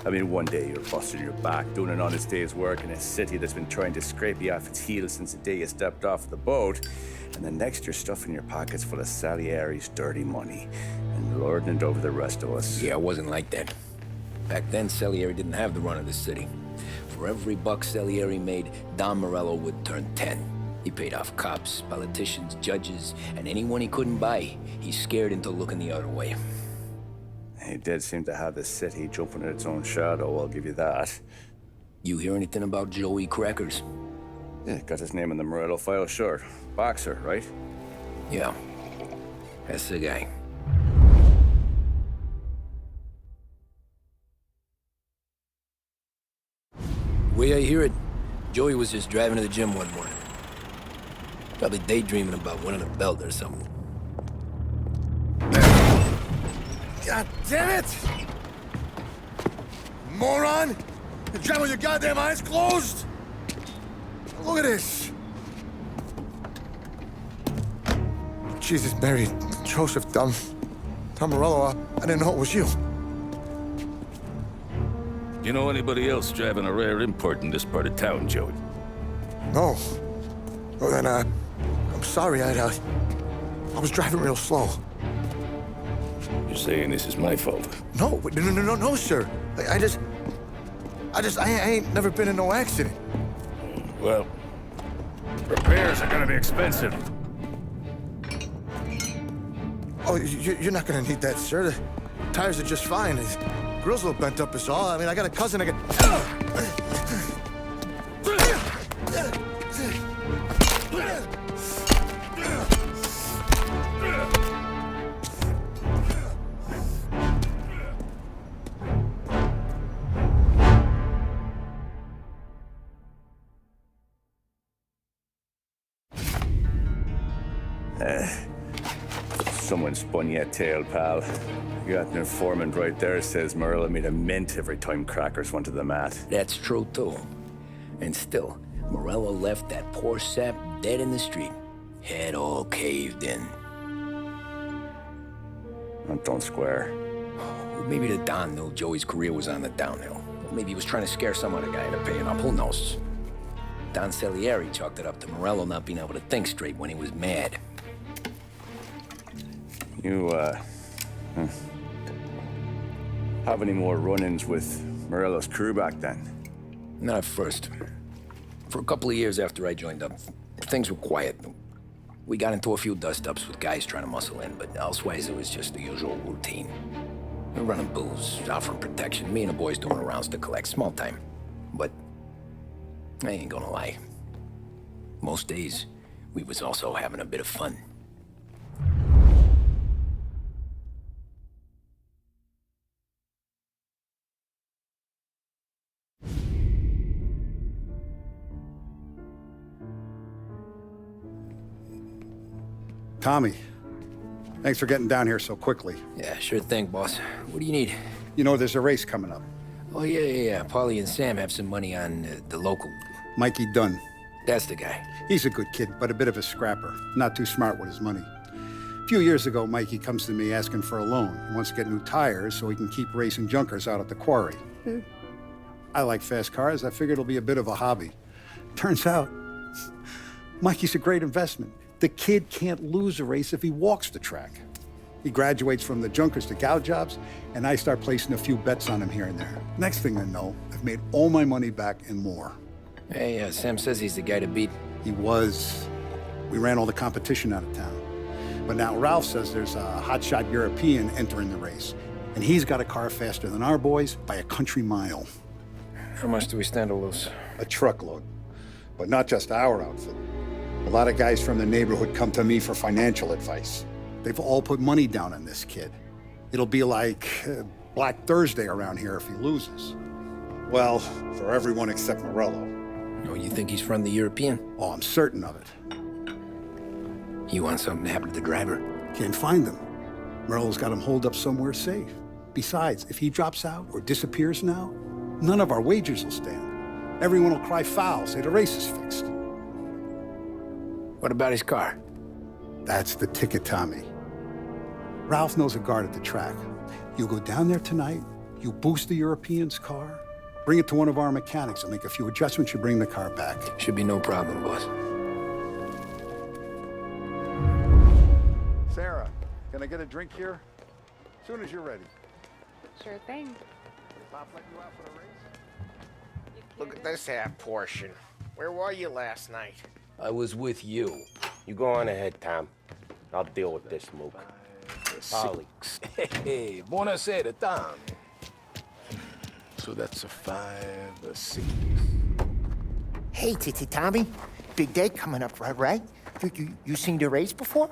I mean, one day you're busting your back, doing an honest day's work in a city that's been trying to scrape you off its heels since the day you stepped off the boat, and the next you're stuffing your pockets full of Salieri's dirty money and lording it over the rest of us. Yeah, it wasn't like that. Back then, Salieri didn't have the run of the city. For every buck Salieri made, Don Morello would turn 10. He paid off cops, politicians, judges, and anyone he couldn't buy, he scared into looking the other way. He did seem to have the city jumping at its own shadow, I'll give you that. You hear anything about Joey Crackers? Yeah, got his name in the Morello file, sure. Boxer, right? Yeah, that's the guy. The way I hear it, Joey was just driving to the gym one morning. Probably daydreaming about winning a belt or something. God damn it! Moron! You're driving with your goddamn eyes closed? Look at this! Jesus, Mary, Joseph, Tom Morello, I didn't know it was you. You know anybody else driving a rare import in this part of town, Joey? No. Well, then, I'm sorry, I was driving real slow. You're saying this is my fault? No, sir. I ain't never been in no accident. Well, repairs are gonna be expensive. Oh, you're not gonna need that, sir. The tires are just fine. The grill's a little bent up is all. I mean, I got a cousin I can... Someone spun you a tail, pal. You got an informant right there says Morello made a mint every time Crackers went to the mat. That's true, too. And still, Morello left that poor sap dead in the street. Head all caved in. Don't square. Maybe the Don knew Joey's career was on the downhill. Maybe he was trying to scare some other guy into paying up. Who knows? Don Salieri chalked it up to Morello not being able to think straight when he was mad. You, have any more run-ins with Morello's crew back then? Not at first. For a couple of years after I joined up, things were quiet. We got into a few dust-ups with guys trying to muscle in, but elsewise it was just the usual routine. We're running booze, offering protection, me and the boys doing the rounds to collect, small time. But I ain't gonna lie. Most days, we was also having a bit of fun. Tommy, thanks for getting down here so quickly. Yeah, sure thing, boss. What do you need? You know, there's a race coming up. Oh, yeah. Paulie and Sam have some money on the local... Mikey Dunn. That's the guy. He's a good kid, but a bit of a scrapper. Not too smart with his money. A few years ago, Mikey comes to me asking for a loan. He wants to get new tires so he can keep racing junkers out at the quarry. I like fast cars. I figured it'll be a bit of a hobby. Turns out, Mikey's a great investment. The kid can't lose a race if he walks the track. He graduates from the junkers to gal jobs, and I start placing a few bets on him here and there. Next thing I know, I've made all my money back and more. Hey, Sam says he's the guy to beat. He was. We ran all the competition out of town. But now Ralph says there's a hotshot European entering the race, and he's got a car faster than our boys by a country mile. How much do we stand to lose? A truckload. But not just our outfit. A lot of guys from the neighborhood come to me for financial advice. They've all put money down on this kid. It'll be like Black Thursday around here if he loses. Well, for everyone except Morello. Oh, you think he's from the European? Oh, I'm certain of it. You want something to happen to the driver? Can't find him. Morello's got him holed up somewhere safe. Besides, if he drops out or disappears now, none of our wagers will stand. Everyone will cry foul, say the race is fixed. What about his car? That's the ticket, Tommy. Ralph knows a guard at the track. You go down there tonight, you boost the European's car, bring it to one of our mechanics, and make a few adjustments, you bring the car back. Should be no problem, boss. Sarah, can I get a drink here? As soon as you're ready. Sure thing. Pop let you out for the race? Look at this half portion. Where were you last night? I was with you. You go on ahead, Tom. I'll deal with this mook. Polly. Hey, buonasera, Tom. So that's a 5, a 6. Hey, Tommy. Big day coming up, right? You seen the race before?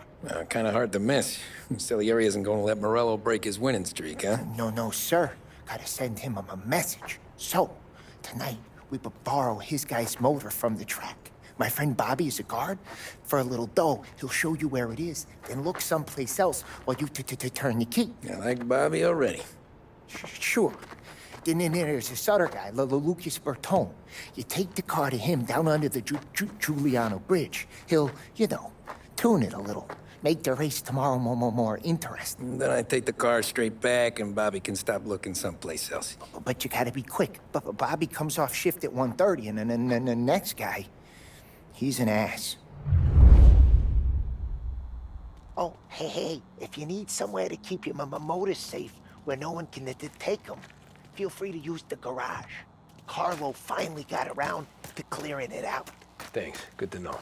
Kind of hard to miss. Salieri isn't going to let Morello break his winning streak, huh? No, sir. Gotta send him a message. So, tonight, we borrow his guy's motor from the track. My friend Bobby is a guard. For a little dough, he'll show you where it is, then look someplace else while you turn the key. I like Bobby already. Sure. Then there's this other guy, Lucas Bertone. You take the car to him down under the Giuliano Bridge. He'll, tune it a little. Make the race tomorrow more interesting. Then I take the car straight back and Bobby can stop looking someplace else. But you gotta be quick. Bobby comes off shift at 1:30, and then the next guy, he's an ass. Oh, hey, if you need somewhere to keep your motor safe where no one can take them, feel free to use the garage. Carlo finally got around to clearing it out. Thanks. Good to know.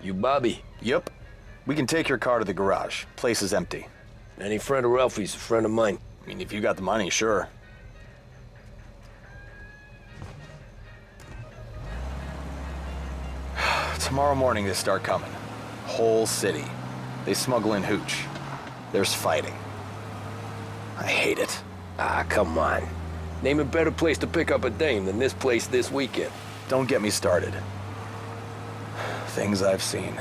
You Bobby? Yep. We can take your car to the garage. Place is empty. Any friend of Ralphie's a friend of mine. I mean, if you got the money, sure. Tomorrow morning they start coming. Whole city. They smuggle in hooch. There's fighting. I hate it. Ah, come on. Name a better place to pick up a dame than this place this weekend. Don't get me started. Things I've seen.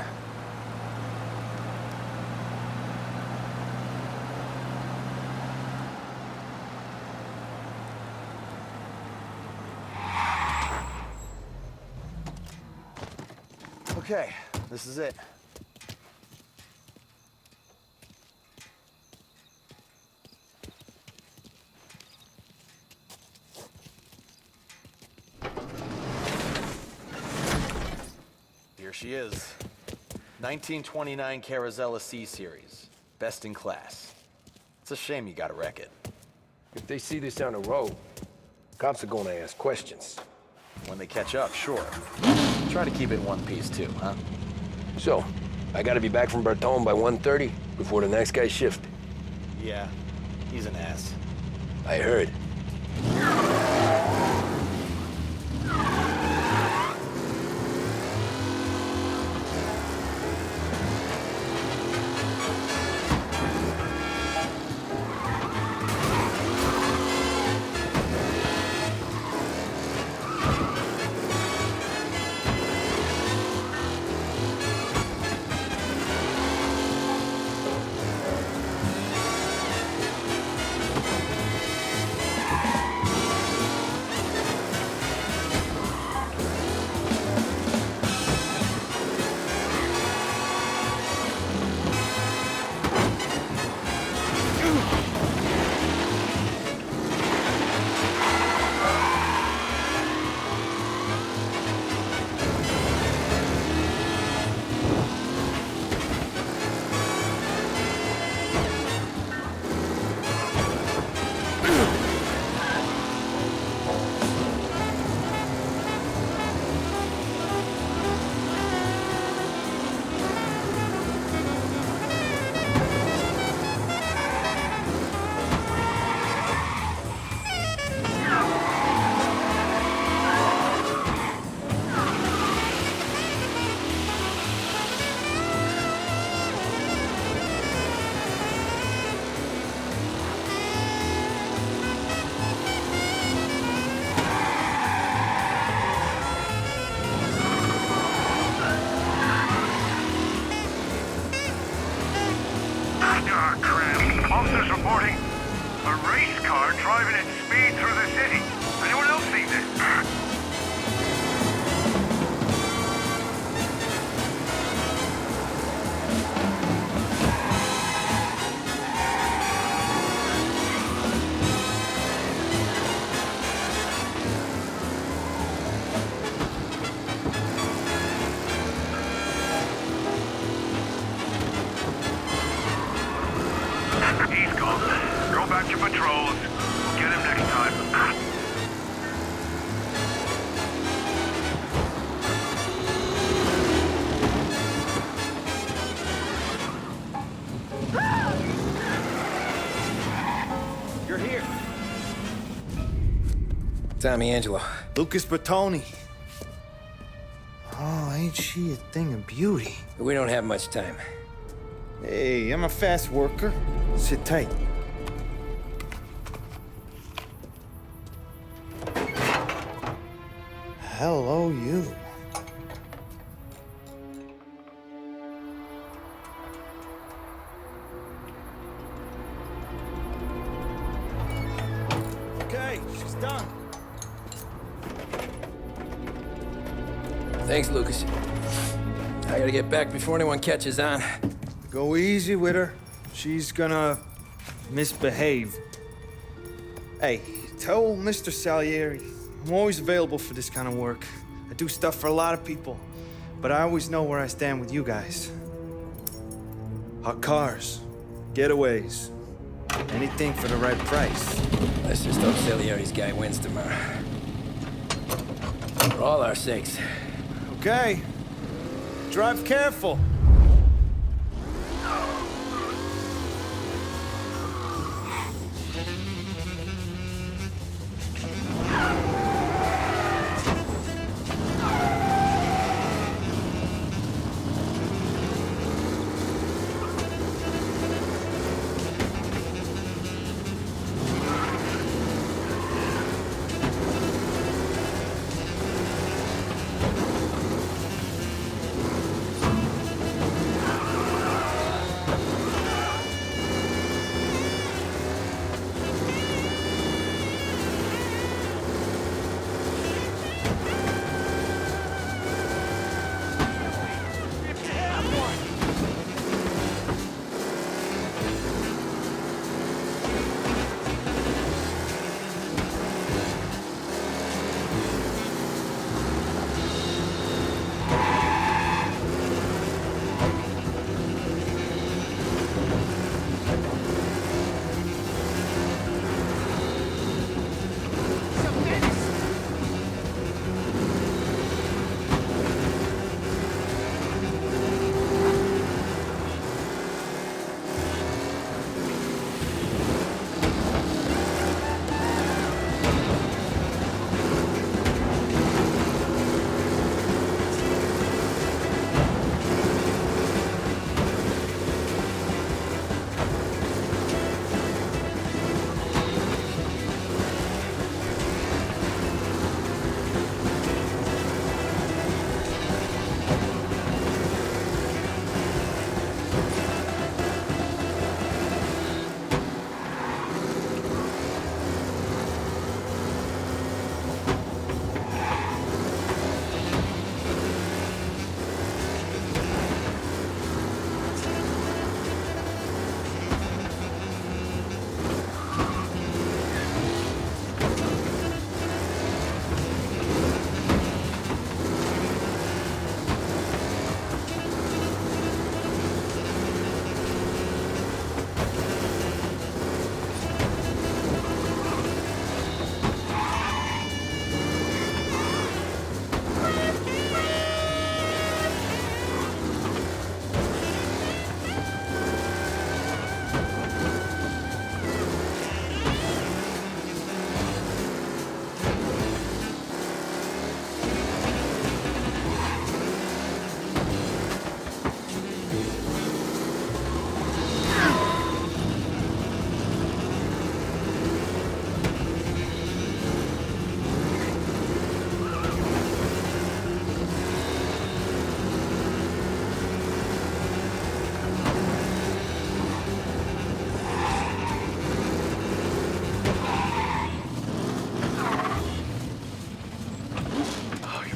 Okay, this is it. Here she is. 1929 Carazella C Series. Best in class. It's a shame you gotta wreck it. If they see this on the road, cops are gonna ask questions. When they catch up, sure. Try to keep it in one piece too, huh? So, I gotta be back from Bertone by 1:30 before the next guy shift. Yeah, he's an ass. I heard. Officers reporting a race car driving at speed through the city. Anyone else see this? He's gone. Go back to patrols. We'll get him next time. You're here. Tommy Angelo. Lucas Bertoni. Oh, ain't she a thing of beauty? We don't have much time. Hey, I'm a fast worker. Sit tight. Hello, you. Okay, she's done. Thanks, Lucas. I gotta get back before anyone catches on. Go easy with her. She's gonna misbehave. Hey, tell Mr. Salieri I'm always available for this kind of work. I do stuff for a lot of people, but I always know where I stand with you guys. Hot cars, getaways, anything for the right price. Let's just hope Salieri's guy wins tomorrow. For all our sakes. Okay. Drive careful.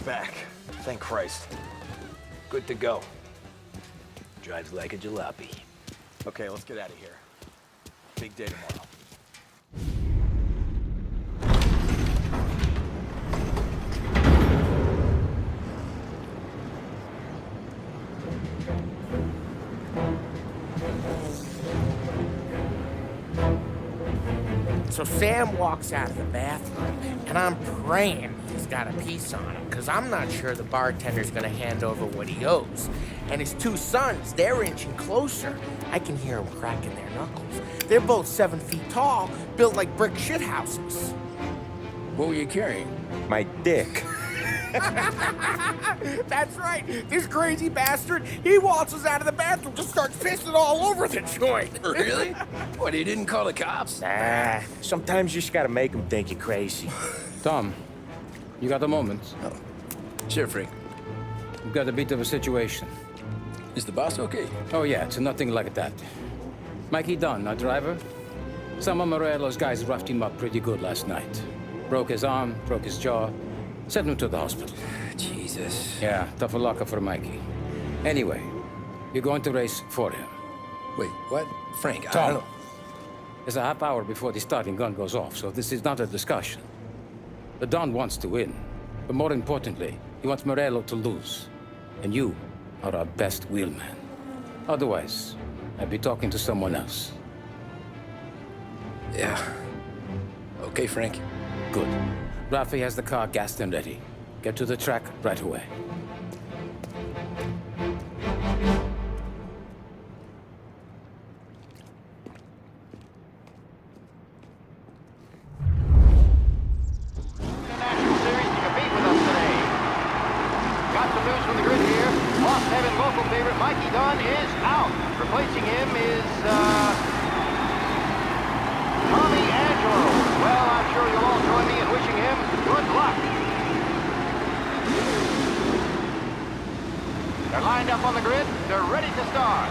back. Thank Christ. Good to go. Drives like a jalopy. Okay, let's get out of here. Big day tomorrow. So Sam walks out of the bathroom, and I'm praying he's got a piece on him, because I'm not sure the bartender's gonna hand over what he owes. And his two sons, they're inching closer. I can hear them cracking their knuckles. They're both 7 feet tall, built like brick shithouses. What were you carrying? My dick. That's right. This crazy bastard, he waltzes out of the bathroom, just starts pissing all over the joint. Really? What, he didn't call the cops? Nah, sometimes you just gotta make them think you're crazy. Tom, you got a moment? Oh. Sure, Frank. We've got a bit of a situation. Is the boss okay? Oh, yeah, it's nothing like that. Mikey Dunn, our driver. Some of Morello's guys roughed him up pretty good last night. Broke his arm, broke his jaw. Sent him to the hospital. Jesus. Yeah, tough luck for Mikey. Anyway, you're going to race for him. Wait, what? Frank, I Tom, don't... it's a half hour before the starting gun goes off, so this is not a discussion. The Don wants to win, but more importantly, he wants Morello to lose. And you are our best wheelman. Otherwise, I'd be talking to someone else. Yeah. Okay, Frank. Good. Rafi has the car gassed and ready. Get to the track right away. National Series to compete with us today. Got some news from the grid here. Lost Heaven local favorite Mikey Dunn is out. Replacing him is, Tommy Angelo. Well, I'm sure you'll all join me in wishing him good luck. They're lined up on the grid. They're ready to start.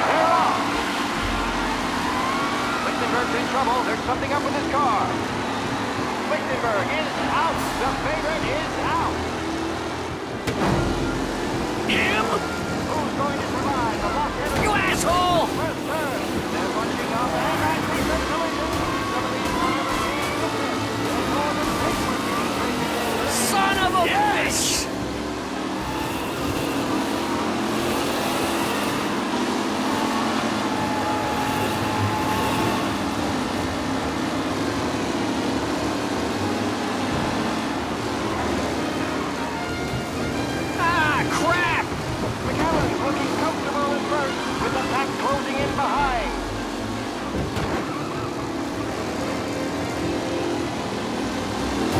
They're off. Lichtenberg's in trouble. There's something up with his car. Lichtenberg is out. The favorite is out. Him? Who's going to survive the lock in? You asshole! First turn. They're punching off the headlight. Some of these will never see the pit. They're more than paper. Son of a bitch! Ah, crap! McAllen's looking comfortable at first, with the pack closing in behind.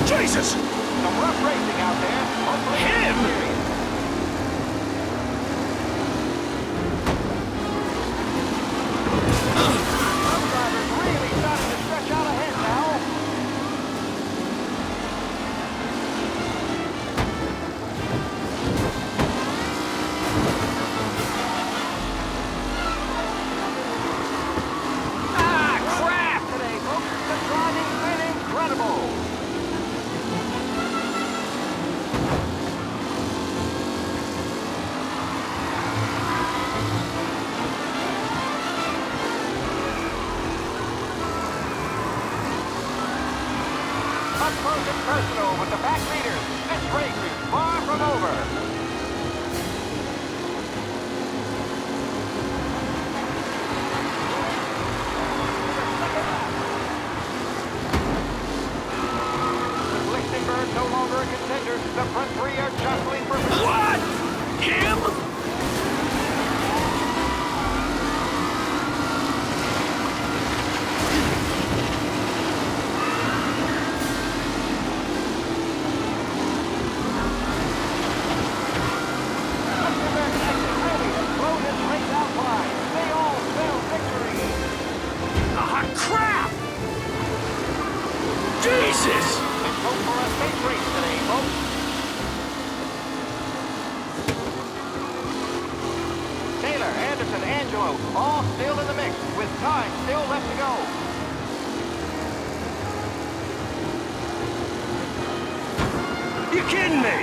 Jesus! Some rough racing out there. Hopefully Him? serious. Some drivers really starting to stretch out ahead now. Ah, crap! Today, folks, the driving's been incredible. Up close and personal with the back leaders. This race is far from over. With Lichtenberg no longer a contender, the front three are jostling for position. What? Him? Lichtenberg really has blown this race out wide. They all spell victory. Ah, crap! Jesus! Let's hope for a safe race today, folks. Taylor, Anderson, Angelo, all still in the mix, with time still left to go. kidding me?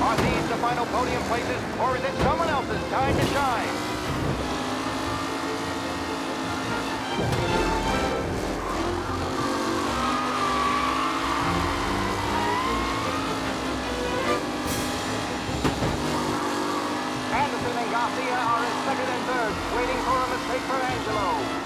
Are these the final podium places, or is it someone else's time to shine? Anderson and Garcia are in second and third, waiting for a mistake for Angelo.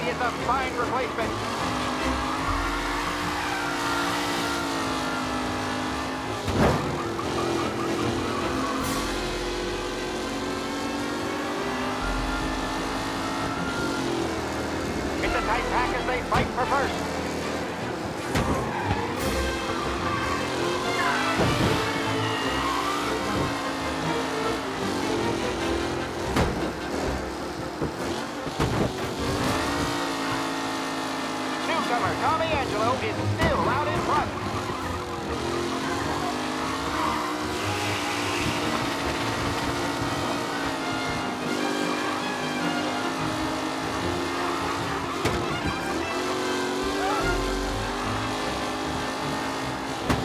Is a fine replacement. It's a tight pack as they fight for first. Tommy Angelo is still out in front.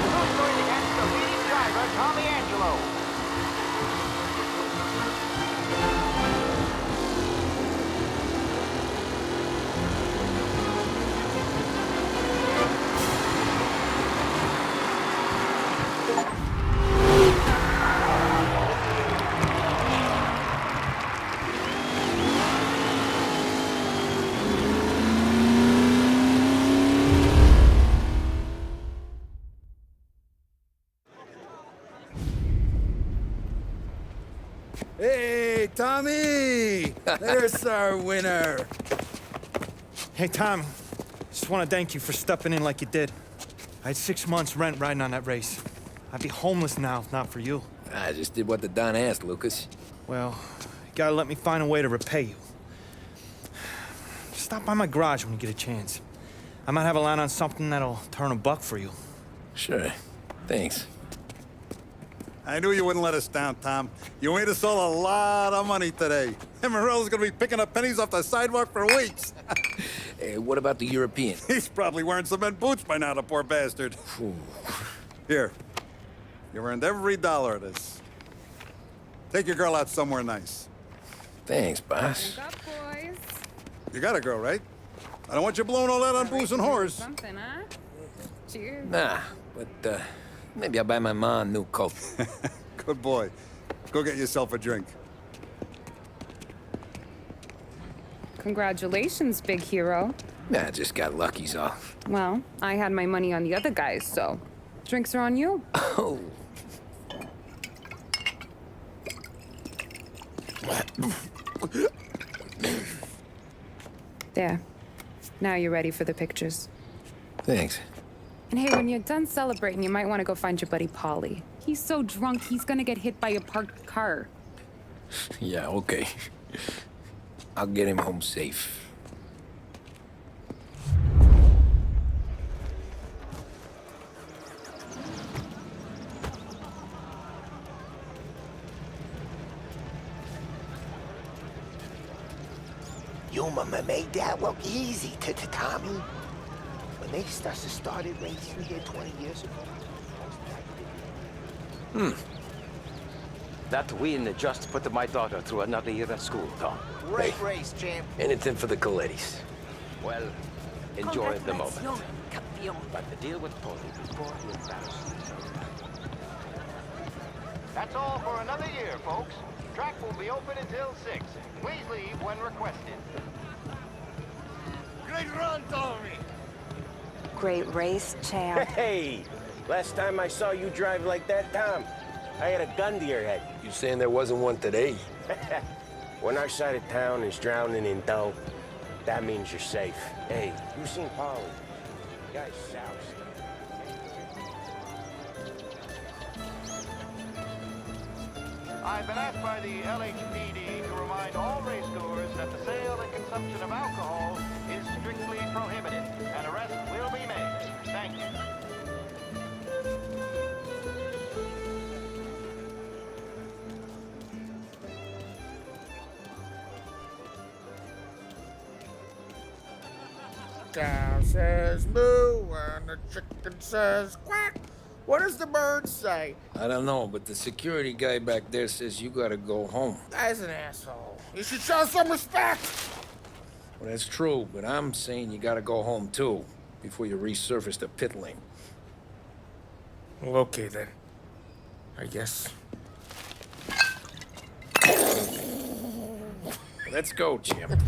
Who's going against the leading driver, Tommy Angelo? Hey, Tommy! There's our winner. Hey, Tommy. Just want to thank you for stepping in like you did. I had 6 months rent riding on that race. I'd be homeless now if not for you. I just did what the Don asked, Lucas. Well, you gotta let me find a way to repay you. Stop by my garage when you get a chance. I might have a line on something that'll turn $1 for you. Sure. Thanks. I knew you wouldn't let us down, Tom. You made us all a lot of money today. And Morello's gonna be picking up pennies off the sidewalk for weeks. Hey, what about the European? He's probably wearing cement boots by now, the poor bastard. Here. You've earned every dollar of this. Take your girl out somewhere nice. Thanance, boss. Drink up, boys. You got a girl, right? I don't want you blowing all that on booze and whores. Something, huh? Cheers. Nah, but, maybe I'll buy my mom a new coat. Good boy. Go get yourself a drink. Congratulations, big hero. Nah, I just got lucky's all. Well, I had my money on the other guys, so drinks are on you. Oh. There. Now you're ready for the pictures. Thanks. And hey, when you're done celebrating, you might want to go find your buddy Paulie. He's so drunk, he's gonna get hit by a parked car. Yeah, okay. I'll get him home safe. You made that look easy to Tommy. When they started racing here 20 years ago. That win just put my daughter through another year at school, Tom. Great race, champ. Anything for the Colettis. Well, enjoy the moment. Campeón. But the deal with Paulie before he embarrasses himself. That's all for another year, folks. Track will be open until 6. Please leave when requested. Great run, Tommy! Great race, champ. Hey! Last time I saw you drive like that, Tom, I had a gun to your head. You saying there wasn't one today? When our side of town is drowning in dough, that means you're safe. Hey, you seen Polly? The guy's soused. I've been asked by the LHPD to remind all racegoers that the sale and consumption of alcohol is strictly prohibited. An arrest will be made. Thank you. Cow says moo and the chicken says quack. What does the bird say? I don't know, but the security guy back there says you gotta go home. Guy's an asshole. You should show some respect. Well, that's true, but I'm saying you gotta go home too, before you resurface the pit lane. Well, okay then. I guess. Let's go, champ.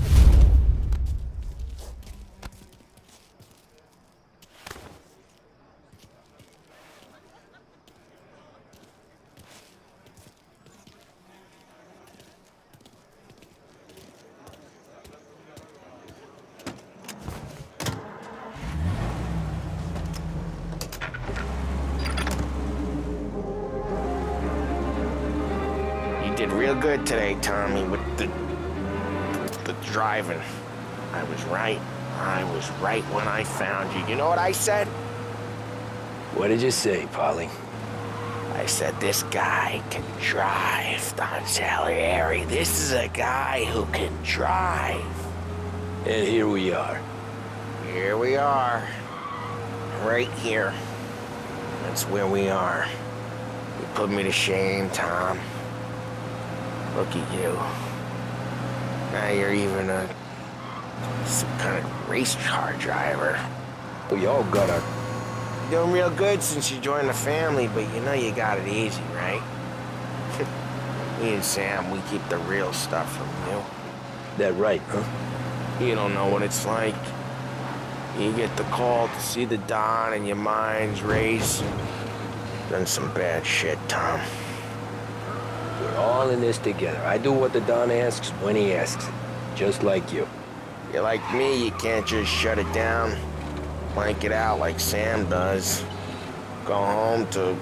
You did real good today, Tommy, with the driving. I was right. I was right when I found you. You know what I said? What did you say, Polly? I said, this guy can drive, Don Salieri. This is a guy who can drive. And here we are. Here we are. Right here. That's where we are. You put me to shame, Tom. Look at you. Now you're even some kind of race car driver. We all got our... Doing real good since you joined the family, but you know you got it easy, right? Me and Sam, we keep the real stuff from you. That right, huh? You don't know what it's like. You get the call to see the Don and your mind's race. Done some bad shit, Tom. We're all in this together. I do what the Don asks when he asks it. Just like you. You're like me, you can't just shut it down. Blank it out like Sam does. Go home to...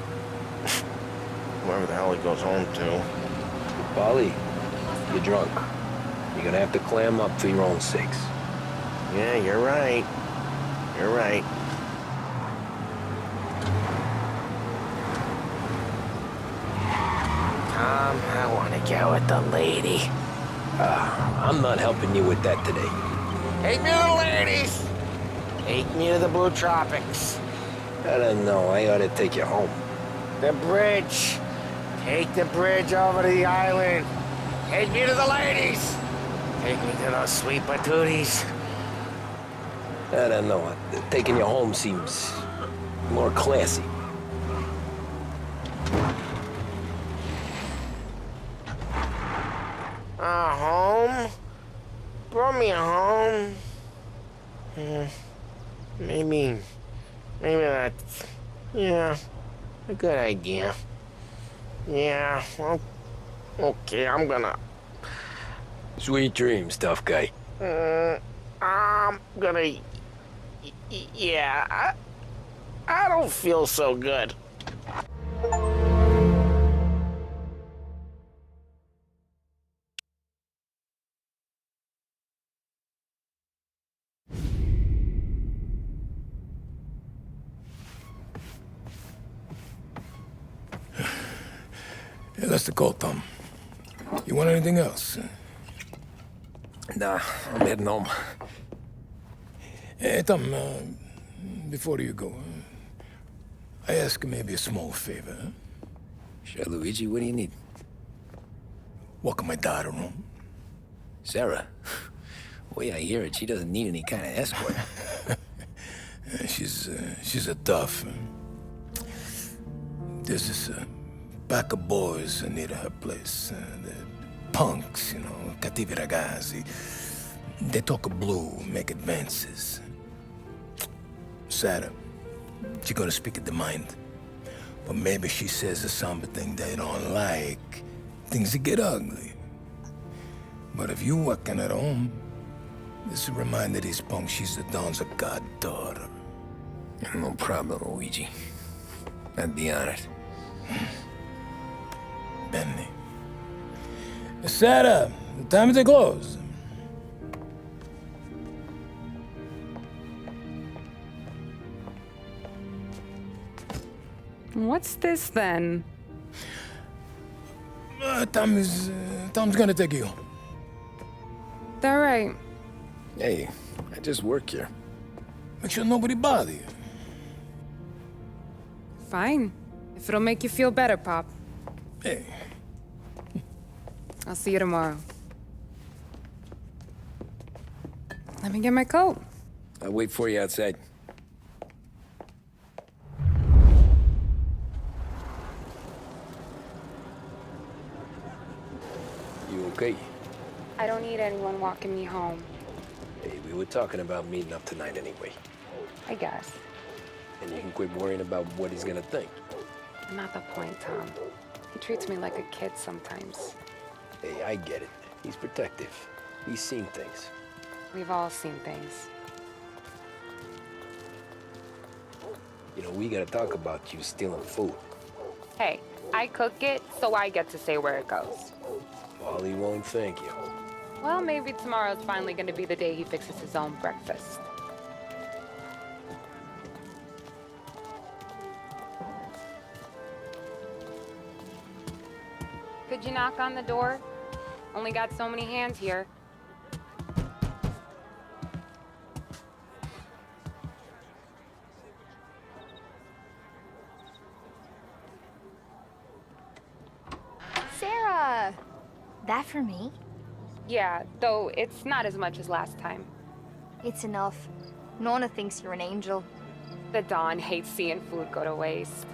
wherever the hell he goes home to. Polly, you're drunk. You're gonna have to clam up for your own sakes. Yeah, you're right. You're right. Tom, I want to go with the lady. I'm not helping you with that today. Take me to the ladies! Take me to the Blue Tropics. I don't know. I ought to take you home. The bridge. Take the bridge over to the island. Take me to the ladies. Take me to those sweet patooties. I don't know. Taking you home seems more classy. Home? Brought me home. Maybe that's, yeah, a good idea. Yeah, well, okay, I'm gonna... Sweet dreams, tough guy. I'm gonna... Yeah, I don't feel so good. Yeah, that's the call, Tom. You want anything else? Nah, I'm heading home. Hey, Tom, before you go, I ask maybe a small favor. Huh? Sure, Luigi, what do you need? Walk my daughter home. Sarah? The way I hear it, she doesn't need any kind of escort. She's a tough. There's this pack of boys near her place. The punks, you know, cattivi ragazzi. They talk blue, make advances. Sarah, she gonna speak at the mind. But maybe she says something they don't like. Things that get ugly. But if you working at home, this is a reminder these punks she's the Don's goddaughter. No problem, Luigi. I'd be honored. Benny. Sarah, time to close. What's this then? Tom's gonna take you. All right. Hey, I just work here. Make sure nobody bother you. Fine. If it'll make you feel better, Pop. Hey. I'll see you tomorrow. Let me get my coat. I'll wait for you outside. You okay? I don't need anyone walking me home. Hey, we were talking about meeting up tonight anyway. I guess. And you can quit worrying about what he's gonna think. Not the point, Tom. He treats me like a kid sometimes. Hey, I get it. He's protective. He's seen things. We've all seen things. You know, we gotta talk about you stealing food. Hey, I cook it, so I get to say where it goes. Wally won't thank you. Well, maybe tomorrow's finally gonna be the day he fixes his own breakfast. Could you knock on the door? Only got so many hands here. Sarah! That for me? Yeah, though it's not as much as last time. It's enough. Nona thinks you're an angel. The Don hates seeing food go to waste.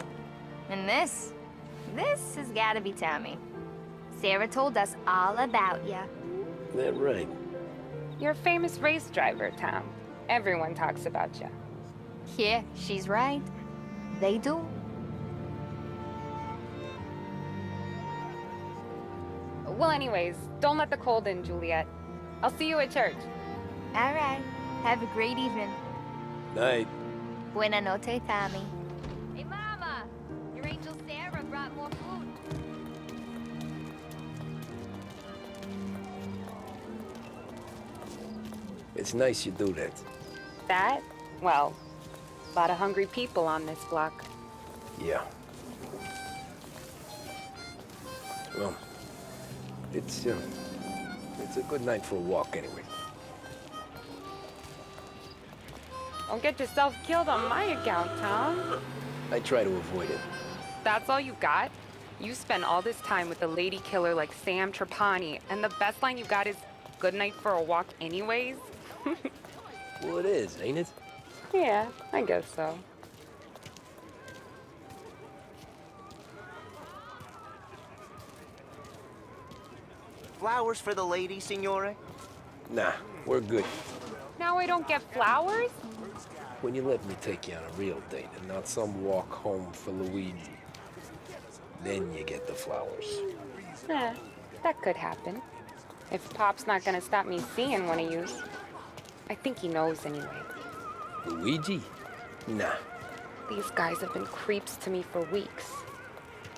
And this has gotta be Tommy. Sarah told us all about ya. That right. You're a famous race driver, Tom. Everyone talks about you. Yeah, she's right. They do. Well, anyways, don't let the cold in, Juliet. I'll see you at church. All right. Have a great evening. Night. Buena noche, Tommy. Hey, Mama! Your angel Sarah brought more food. It's nice you do that. That? Well, a lot of hungry people on this block. Yeah. Well, it's a good night for a walk anyway. Don't get yourself killed on my account, Tom. I try to avoid it. That's all you got? You spend all this time with a lady killer like Sam Trapani, and the best line you got is, "Good night for a walk anyways"? Well, it is, ain't it? Yeah, I guess so. Flowers for the lady, signore? Nah, we're good. Now I don't get flowers? When you let me take you on a real date and not some walk home for Luigi, then you get the flowers. That could happen. If Pop's not gonna stop me seeing one of yous. I think he knows anyway. Luigi? Nah. These guys have been creeps to me for weeks.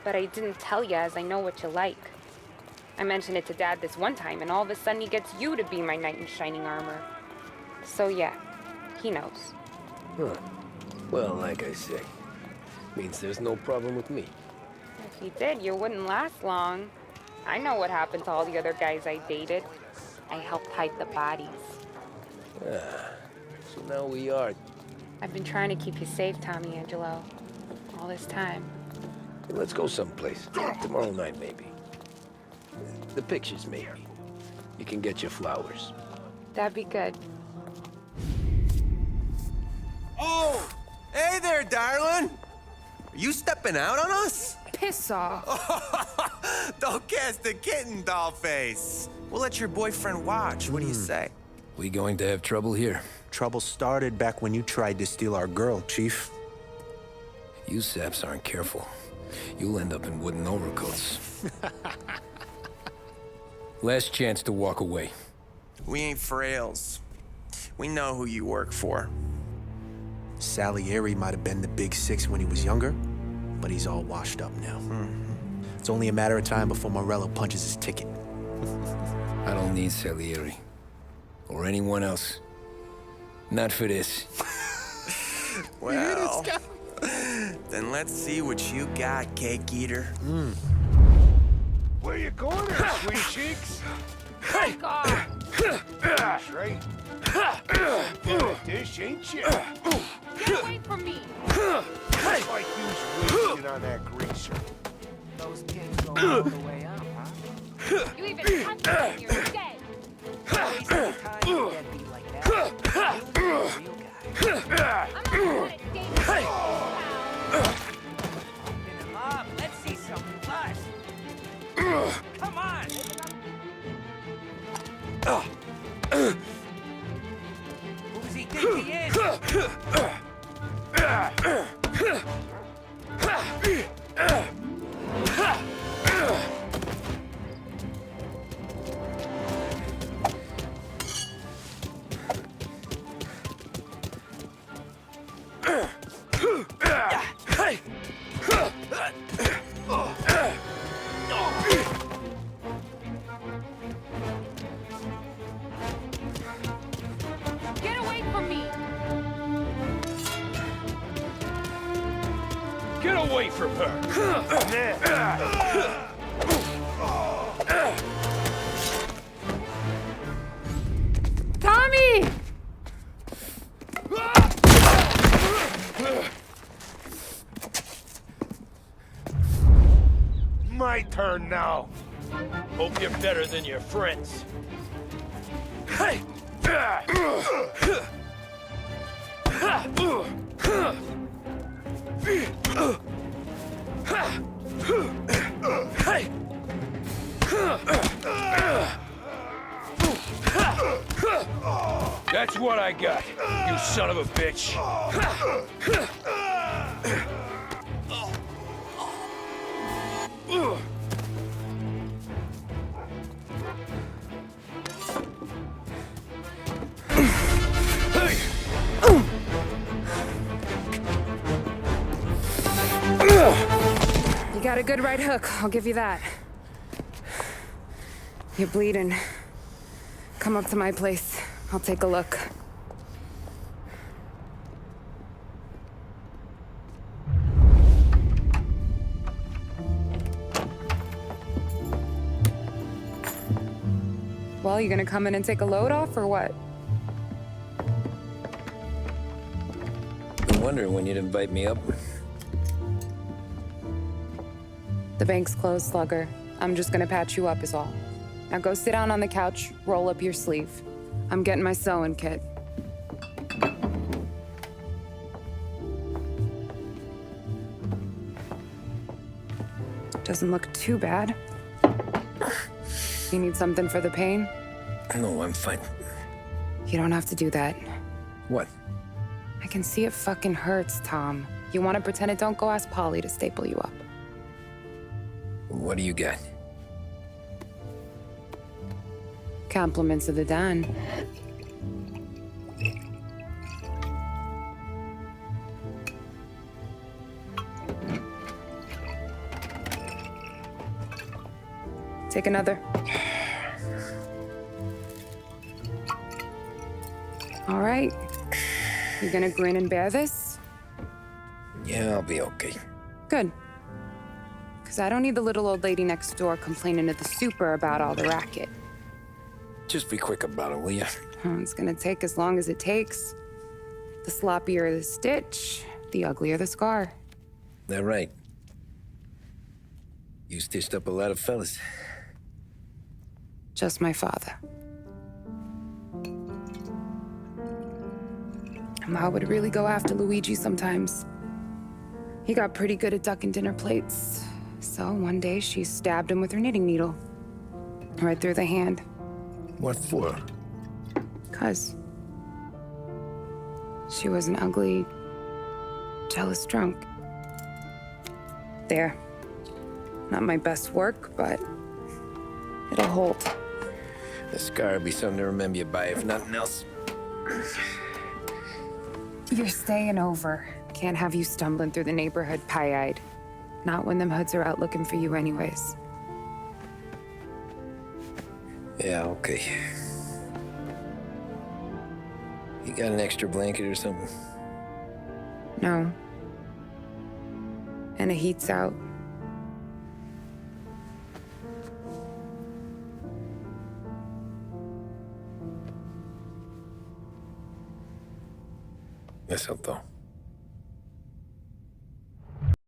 But I didn't tell you as I know what you like. I mentioned it to Dad this one time, and all of a sudden he gets you to be my knight in shining armor. So yeah, he knows. Huh. Well, like I say, means there's no problem with me. If he did, you wouldn't last long. I know what happened to all the other guys I dated. I helped hide the bodies. Ah, so now we are. I've been trying to keep you safe, Tommy Angelo. All this time. Hey, let's go someplace. Tomorrow night, maybe. The pictures, maybe. You can get your flowers. That'd be good. Oh! Hey there, darling! Are you stepping out on us? piss off. Don't cast the kitten, dollface. We'll let your boyfriend watch. What do you say? We going to have trouble here? Trouble started back when you tried to steal our girl, Chief. You saps aren't careful. You'll end up in wooden overcoats. Last chance to walk away. We ain't frails. We know who you work for. Salieri might have been the big six when he was younger, but he's all washed up now. It's only a matter of time before Morello punches his ticket. I don't need Salieri. Or anyone else. Not for this. Well, then let's see what you got, cake eater. Where you going there, sweet cheeks? Fuck off! Straight. Good at this, ain't you? Get away from me! Looks like you was wasted on that greaser. Those kids go all the way up, huh? You even touch me and you're dead! Waste of time to get beat like that. You'll be a real guy. I'm not gonna stay here. Open him up. Let's see some bust. Come on. Who does he think he is? Get away from me! Get away from her! Tommy! My turn now. Hope you're better than your friends. Hey! That's what I got, you son of a bitch. You got a good right hook, I'll give you that. You're bleeding. Come up to my place. I'll take a look. Well, you gonna come in and take a load off, or what? Been wondering when you'd invite me up. The bank's closed, Slugger. I'm just gonna patch you up is all. Now go sit down on the couch, roll up your sleeve. I'm getting my sewing kit. Doesn't look too bad. You need something for the pain? No, I'm fine. You don't have to do that. What? I can see it fucking hurts, Tom. You want to pretend it don't? Go ask Polly to staple you up. What do you got? Compliments of the Don. Take another. All right. You gonna grin and bear this? Yeah, I'll be okay. Good. Because I don't need the little old lady next door complaining to the super about all the racket. Just be quick about it, will ya? It's gonna take as long as it takes. The sloppier the stitch, the uglier the scar. That right. You stitched up a lot of fellas. Just my father. Ma would really go after Luigi sometimes. He got pretty good at ducking dinner plates. So one day she stabbed him with her knitting needle. Right through the hand. What for? 'Cause she was an ugly, jealous drunk. There. Not my best work, but it'll hold. The scar will be something to remember you by, if nothing else. You're staying over. Can't have you stumbling through the neighborhood pie-eyed. Not when them hoods are out looking for you anyways. Yeah, okay. You got an extra blanket or something? No. And the heat's out. Eso todo.